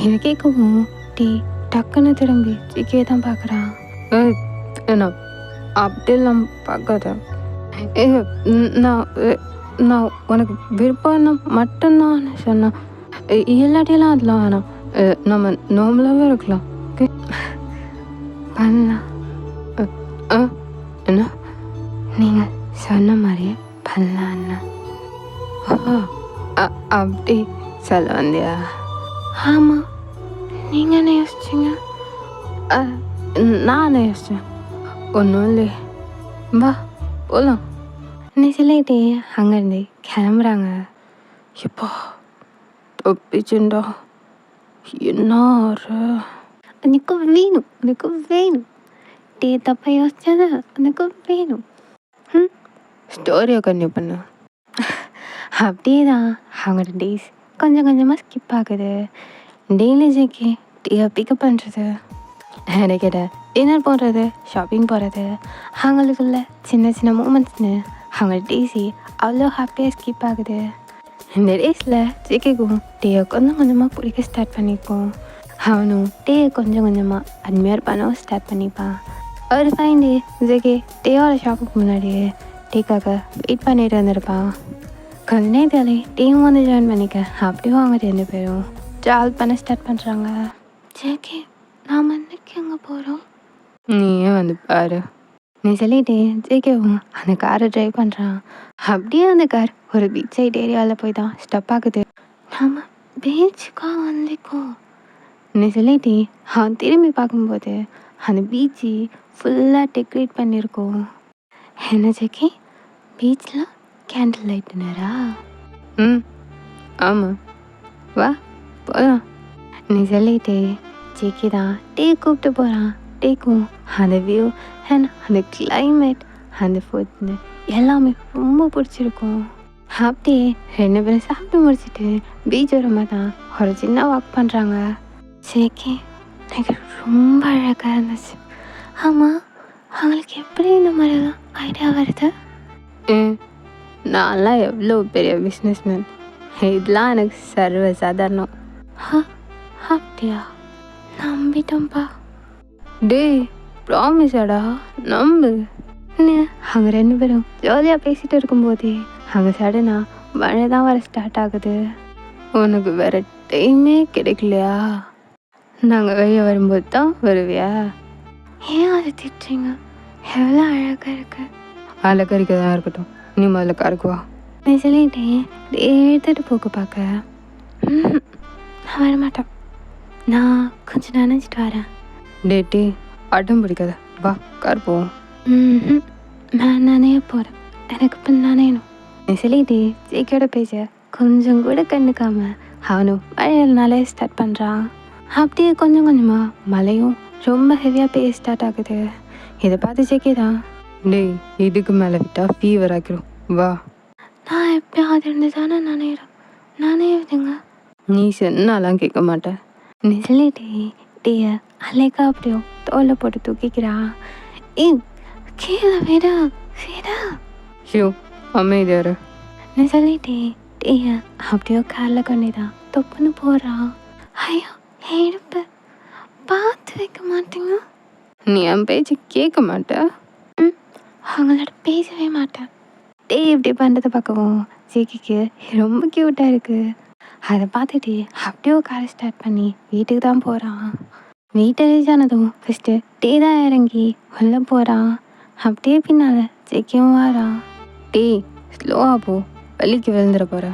S1: இதை கேட்கவும் டீ டக்குன்னு திரும்பி ஜிகே தான் பார்க்குறான்.
S2: என்ன அப்படிலாம் பார்க்காத. நான் உனக்கு விருப்பம்னா மட்டும்தான் சொன்னேன். இல்லாட்டியெல்லாம் அதெல்லாம் வேணாம். நம்ம நார்மலாகவே இருக்கலாம். ஓகே
S1: பண்ணலாம்.
S2: என்ன
S1: நீங்கள் சொன்ன மாதிரியே பண்ணலான்னா?
S2: அப்படி சொல்ல வந்தியா?
S1: ஆமாம், நீங்கள் என்ன யோசிச்சிங்க?
S2: நான் யோசித்தேன் ஒன்றும் இல்லை. வா போகலாம்.
S1: நீ சொல்லிட்டே அங்கேருந்து கிளம்புறாங்க.
S2: எப்போ தப்பிச்சுண்டா. என்ன ஆறு?
S1: எனக்கு வேணும் டே தப்பா யோசிச்சது எனக்கு வேணும்.
S2: ஸ்டோரியை கன்டினியூ பண்ணு.
S1: அப்படியே தான் அவங்களோட டேஸ் கொஞ்சம் கொஞ்சமாக ஸ்கிப் ஆகுது. டெய்லி ஜேகே டீயை பிக்கப் பண்ணுறது, இடைக்கிட டின்னர் போடுறது, ஷாப்பிங் போகிறது, அவங்களுக்குள்ள சின்ன சின்ன மூமெண்ட்ஸ்னு அவங்க டேஸி அவ்வளோ ஹாப்பியாக ஸ்கிப் ஆகுது. இந்த டேஸில் ஜேகேக்கும் டீயை கொஞ்சம் கொஞ்சமாக பிடிக்க ஸ்டார்ட் பண்ணிப்போம். அவனும் டீயை கொஞ்சம் கொஞ்சமாக அட்மையர் பண்ணவும் ஸ்டார்ட் பண்ணிப்பான். ஒரு ஃபைன் டே ஜேகே டேயோட ஷாப்புக்கு முன்னாடியே டீக்காக வெயிட் பண்ணிட்டு இருந்திருப்பான். கொஞ்ச நேரத்தாலே டீயும் வந்து ஜாயின் பண்ணிக்க அப்படியும் அவங்க 2 பேரும் ட்ராவல் பண்ண ஸ்டார்ட் பண்ணுறாங்க. ஜேகே நாம் இன்னைக்கு எங்கே போகிறோம்?
S2: நீயே வந்து பாரு.
S1: நீ சொல்லிட்டு ஜேகேவும் அந்த காரை ட்ரைவ் பண்ணுறான். அப்படியே அந்த கார் ஒரு பீச் சைட் ஏரியாவில் போய் தான் ஸ்டப் ஆகுது. நாம் பீச்சுக்கா வந்துக்கோம் நீ சொல்லிட்டு அவன் திரும்பி பார்க்கும்போது அந்த பீச்சு ஃபுல்லாக டெக்கரேட் பண்ணியிருக்கோம். என்ன ஜேகே பீச்சில் கேண்டில் லைட் டின்னரா?
S2: ஆமாம், வா போகலாம்.
S1: நீ சொல்லிட்டு ஜேகே தான் டீ கூப்பிட்டு போகிறான். டீக்கும் அந்த வியூ அண்ட் அந்த கிளைமேட் அந்த ஃபுட்னு எல்லாமே ரொம்ப பிடிச்சிருக்கும். அப்படியே 2 பேரும் சாப்பிட்டு முடிச்சுட்டு பீச் ஓரமாக தான் ஒரு சின்ன வாக் பண்ணுறாங்க. ஜேகே எனக்கு ரொம்ப அழகாக இருந்துச்சு. ஆமாம், அவங்களுக்கு எப்படி இந்த மாதிரிலாம் ஐடியா வருது?
S2: நான்லாம் எவ்வளோ பெரிய பிஸ்னஸ்மேன், இதெல்லாம் எனக்கு சர்வ சாதாரணம்.
S1: அப்படியா? நம்பிட்டோம்ப்பா.
S2: டேய் ப்ராமிஸாடா, நம்பு.
S1: அவங்க 2 பேரும் ஜாலியாக பேசிகிட்டு இருக்கும்போதே அங்கே சடனாக மழை தான் வர ஸ்டார்ட் ஆகுது.
S2: உனக்கு வேற டைமே கிடைக்கலையா? நாங்கள் வெளியே வரும்போது தான் வருவியா?
S1: ஏன் அதை திட்டுறீங்க? எவ்வளோ அழகாக இருக்கு.
S2: அலக்கறிக்க தான் இருக்கட்டும், நீ முதல்ல காருக்கு வா.
S1: நீ சொல்லிட்டேன் எடுத்துகிட்டு போக பார்க்க. நான் வரமாட்டேன், நான் கொஞ்சம் நினைச்சிட்டு வரேன்.
S2: டேட்டி அடம் பிடிக்காத, வா கார் போவோம்.
S1: நான் நினைய போகிறேன், எனக்கு இப்போ நினையணும். நீ சொல்லிட்டு ஜேகேயோட பேச கொஞ்சம் கூட கண்டுக்காம அவனும் மழையினாலே ஸ்டார்ட் பண்ணுறான். அப்படியே கொஞ்சம் கொஞ்சமாக மழையும் ரொம்ப ஹெவியாக பேச ஸ்டார்ட் ஆகுது. இதை பார்த்து ஜேகே தான்,
S2: டேய் இதுக்கு மேலே விட்டா ஃபீவர் ஆக்கிரும், வா.
S1: நான் எப்பயாவது இருந்து தானே நினைவுதுங்க.
S2: நீ சொன்னாலாம் கேட்க மாட்டேன்.
S1: நீ சொல்லிட்டு டீயை அலைக்கா அப்படியோ தோலை போட்டு தூக்கிக்கிறா. ஏய் கீழே விட.
S2: ஷியோ அமைதியாரு.
S1: நீ சொல்லிட்டு டீயை அப்படியோ காரில் கொண்டுதான் தொப்புன்னு போடுறா. ஐயோ எடுப்பு பார்த்து வைக்க மாட்டேங்க.
S2: நீ என் பேச்சு கேட்க மாட்ட.
S1: அவங்களோட பேசவே மாட்டேன். டே இப்படி பண்ணுறதை பார்க்கவும் ஜேகேக்கு ரொம்ப க்யூட்டாக இருக்குது. அதை பார்த்துட்டு அப்படியே காரை ஸ்டார்ட் பண்ணி வீட்டுக்கு தான் போகிறான். வீட்டை ரீச் ஆனதும் ஃபஸ்ட்டு டே தான் இறங்கி உள்ளே போகிறான். அப்படியே பின்னால் ஜேகேவும் வாரான்.
S2: டே ஸ்லோவாக போ, வலிக்கு விழுந்துட போகிற.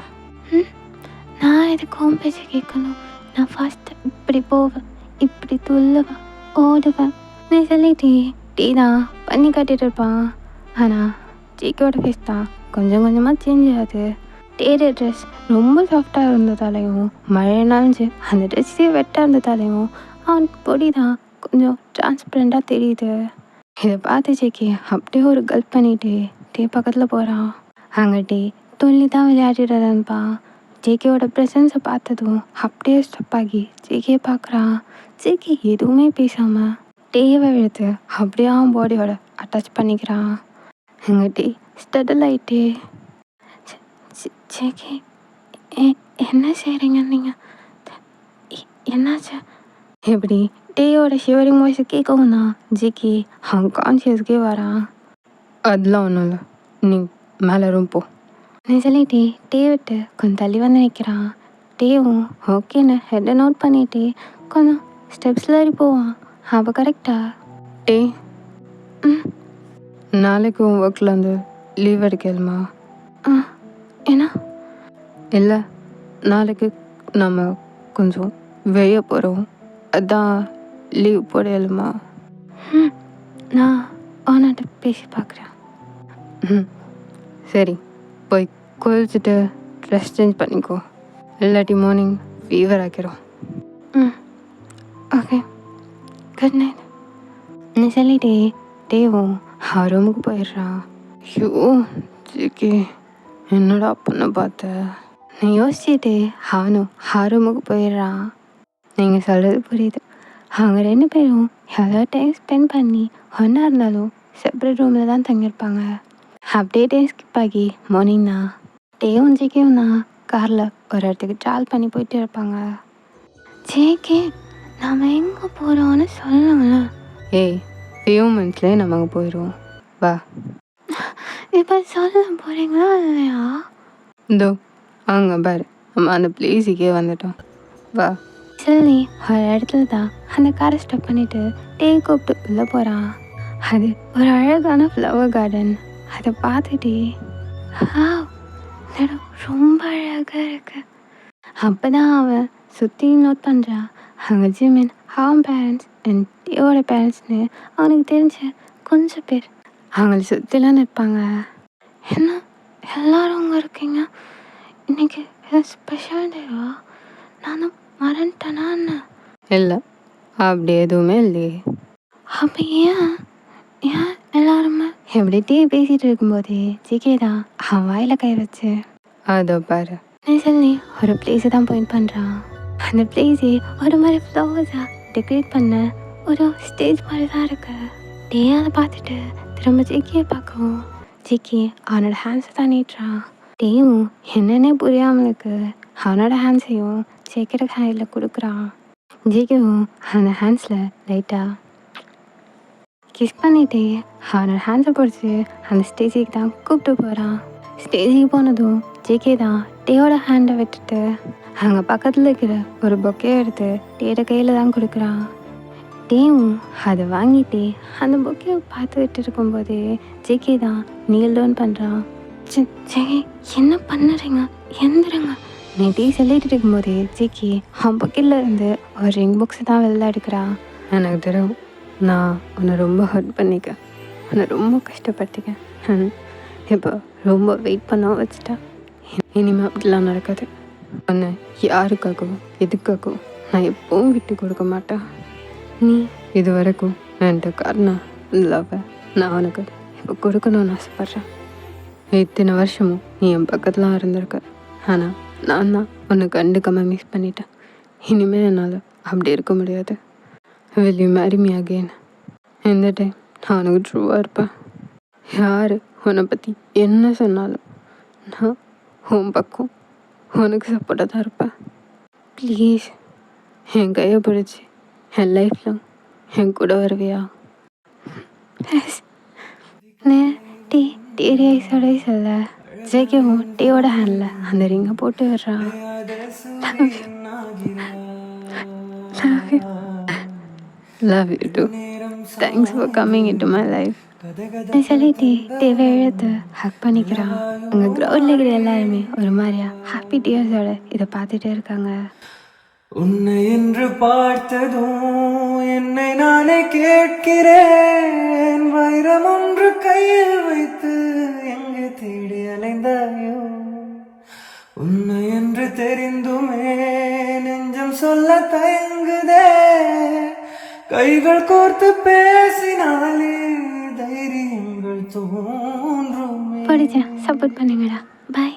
S1: நான் எதுக்கும் பேச்சு கேட்கணும். நான் ஃபாஸ்ட்டு இப்படி போவேன், இப்படி துள்ளுவேன், ஓடுவேன். நீ சொல்லிட்டு டீ தான் பண்ணி காட்டிகிட்டு இருப்பான். ஆனால் ஜேகேயோட ஃபேஸ் தான் கொஞ்சம் கொஞ்சமாக சேஞ்ச் ஆகுது. டேட ட்ரெஸ் ரொம்ப சாஃப்டாக இருந்ததாலையும் மழை நனைஞ்சு அந்த ட்ரெஸ்ஸே வெட்டாக இருந்ததாலையும் அவன் பொடி தான் கொஞ்சம் டிரான்ஸ்பரண்ட்டாக தெரியுது. இதை பார்த்து ஜேகே அப்படியே ஒரு கல்ப் பண்ணிட்டு டே பக்கத்தில் போகிறான். அங்கே டே துள்ளி தான் விளையாடிட்டு இருப்பான். ஜேகேயோட ப்ரெசன்ஸை பார்த்ததும் அப்படியே ஸ்டப் ஆகி ஜேகே பார்க்குறான். ஜேகே எதுவுமே பேசாமல் டேவை எடுத்து அப்படியே அவன் பாடியோட அட்டாச் பண்ணிக்கிறான். எங்கள் டே ஸ்டடல் ஆகிட்டே, ஜேகே என்ன செய்கிறீங்க நீங்கள்? என்னாச்சு? எப்படி டேயோட ஷிவரிங் வாய்ஸை கேட்கவும் தான் ஜேகே அவன் கான்ஷியஸ்க்கே வரான்.
S2: அதெல்லாம் ஒன்றும் இல்லை, நீ மேலே ரூம் போ.
S1: நீ சொல்லிட்டு டே விட்டு கொஞ்சம் தள்ளி வந்து நிற்கிறான். டேவும் ஓகேன்னு ஹெட்டை நோட் பண்ணிட்டு கொஞ்சம் ஸ்டெப்ஸில் ஏறி போவான். அப்போ கரெக்டா
S2: டே நாளைக்கு உன் ஒர்க்கில் வந்து லீவ் எடுக்கலுமா?
S1: ஏன்னா
S2: இல்லை, நாளைக்கு நம்ம கொஞ்சம் வெளியே போகிறோம், அதான் லீவ் போடலுமா?
S1: நான் ஓனாட்ட பேசி பார்க்குறேன்.
S2: சரி, போய் குளிச்சுட்டு ட்ரெஸ் சேஞ்ச் பண்ணிக்கோ, இல்லாட்டி மார்னிங் ஃபீவர் ஆக்கிரும்.
S1: Okay, good night. நீ சொல்லிட்டே தேவும் ரூமுக்கு போயிடுறான்.
S2: ஐயோ ஜிகே, என்னடா பொண்ணை பார்த்த?
S1: நீ யோசிச்சுட்டு அவனும் ரூமுக்கு போயிடுறான். நீங்கள் சொல்கிறது புரியுது. அவங்க 2 பேரும் எவ்வளோ டைம் ஸ்பெண்ட் பண்ணி ஒன்றா இருந்தாலும் செப்பரேட் ரூமில் தான் தங்கியிருப்பாங்க. அப்படியே டைம் ஸ்கிப் ஆகி மார்னிங் தான் டேவும் ஜேகேவும் தான் காரில் ஒரு இடத்துக்கு ட்ராவல் பண்ணி போயிட்டு இருப்பாங்க. ஜேகே, நம்ம எங்கே போகிறோம்னு சொல்லணும்ல.
S2: ஏய், ஃபியூ மினிட்ஸ்லேயே நம்ம அங்கே போயிடுவோம், வா.
S1: இப்போ சொல்ல போகிறீங்களா இல்லையா?
S2: இதோ அங்கே பாரு, நம்ம அந்த பிளேஸுக்கே வந்துட்டோம், வா.
S1: சொல்லி ஒரு இடத்துல தான் அந்த காரை ஸ்டாப் பண்ணிவிட்டு டே கூப்பிட்டு உள்ளே போகிறான். அது ஒரு அழகான ஃப்ளவர் கார்டன். அதை பார்த்துட்டே இந்த இடம் ரொம்ப அழகாக இருக்கு. அப்போ தான் அவன் சுற்றி நோட் பண்ணுறான். அங்கே ஜிமின், அவன் பேரண்ட்ஸ் அண்ட் டேவோட பேரண்ட்ஸ்னு அவனுக்கு தெரிஞ்ச கொஞ்சம் பேர் அவங்கள சுற்றிலாம் நிற்பாங்க. என்ன எல்லாரும் அங்கே இருக்கீங்க? இன்னைக்கு ஸ்பெஷல் டேவா? நானும் மறந்துட்டேனா என்ன?
S2: இல்லை, அப்படி எதுவுமே இல்லையே.
S1: அப்போ ஏன் எல்லாருமே எப்படி டீ பேசிகிட்டு இருக்கும்போதே ஜிகே தான் அவன் வாயில் கை வச்சு
S2: அதோ பாரு.
S1: நீ சொல்லி ஒரு பிளேஸை தான் பாயிண்ட் பண்ணுறான். அந்த பிளேஸே ஒரு மாதிரி ஃப்ளவர்ஸாக டெக்கரேட் பண்ண ஒரு ஸ்டேஜ் மாதிரி தான் இருக்கு. டே அதை பார்த்துட்டு திரும்ப ஜிகேயை பார்க்கவும் ஜிகே அவனோட ஹேண்ட்ஸை தான் நீட்டுறான். டேவும் என்னென்னே புரியாமலுக்கு அவனோட ஹேண்ட்ஸையும் ஜிகேட ஹேண்டில் கொடுக்குறான். ஜிகேவும் அந்த ஹேண்ட்ஸில் லைட்டாக கிஸ் பண்ணிகிட்டே அவனோட ஹேண்ட்ஸை பிடிச்சி அந்த ஸ்டேஜுக்கு தான் கூப்பிட்டு போகிறான். ஸ்டேஜுக்கு போனதும் ஜேகே தான் டேயோட ஹேண்டை விட்டுட்டு அங்கே பக்கத்தில் இருக்கிற ஒரு பொக்கையை எடுத்து டேயோட கையில் தான் கொடுக்குறான். டேவும் அதை வாங்கிட்டே அந்த பொக்கையை பார்த்துக்கிட்டு இருக்கும்போதே ஜேகே தான் நீல் டவுன் பண்ணுறான். ஜேகே, என்ன பண்ணுறீங்க? எந்திரங்க. நீ டீ சொல்லிட்டு இருக்கும்போதே ஜேகே அவன் பொக்கையில் இருந்து ஒரு ரிங் பாக்ஸை தான் வெளில எடுக்கிறான்.
S2: எனக்கு தெரியும், நான் உன்னை ரொம்ப ஹர்ட் பண்ணிக்க, உன்னை ரொம்ப கஷ்டப்படுத்திக்கேன். இப்போ ரொம்ப வெயிட் பண்ண வச்சுட்டா. இனிமேல் அப்படிலாம் நடக்காது. உன்னை யாருக்காகவும் எதுக்காகவும் நான் எப்பவும் விட்டு கொடுக்க மாட்டேன். நீ இது வரைக்கும் என்கிட்ட காரணம் லவ்வை நான் உனக்கு இப்போ கொடுக்கணும்னு ஆசைப்பட்றேன். இத்தனை வருஷமும் நீ என் பக்கத்துலாம் இருந்திருக்க, ஆனால் நான் தான் உன்னை கண்டுக்காமல் மிஸ் பண்ணிட்டேன். இனிமேல் என்னால் அப்படி இருக்க முடியாது. Will you marry me again? இந்த டைம் நான் உனக்கு ட்ரூவாக இருப்பேன். யார் உன்னை பற்றி என்ன சொன்னாலும் நான் உன் பக்கம் உனக்கு சப்போர்ட்டாக தான் இருப்பேன். ப்ளீஸ் என் கையை பிடிச்சி என் லைஃப்பில் என் கூட வருவியா?
S1: டீ டீரியஸோட சொல்ல ஜேகேவும் டீயோட ஹேண்டில் அந்த ரிங்கை போட்டு விடுறான்.
S2: Love you too. Thanks for coming into my life.
S1: சொல்லிட்டு தேவை எழுத்து ஹக் பண்ணிக்கிறான். அங்கே க்ரௌண்டில் இருக்கிற எல்லாருமே ஒரு மாதிரியா ஹாப்பி டியர்ஸோட இதை பார்த்துட்டே இருக்காங்க.
S3: உன்னை என்று பார்த்ததும் என்னை நானே கேட்கிறேன், வைரம் ஒன்று கையில் வைத்து எங்கு தேடி அலைந்தாயோ? உன்னை என்று தெரிந்துமே நெஞ்சம் சொல்ல தயங்குதே, கைகள் கோர்த்து பேசினாலே தைரியங்கள் தோன்றுமே.
S1: பிடிச்சா சப்போர்ட் பண்ணுங்கடா. பாய்.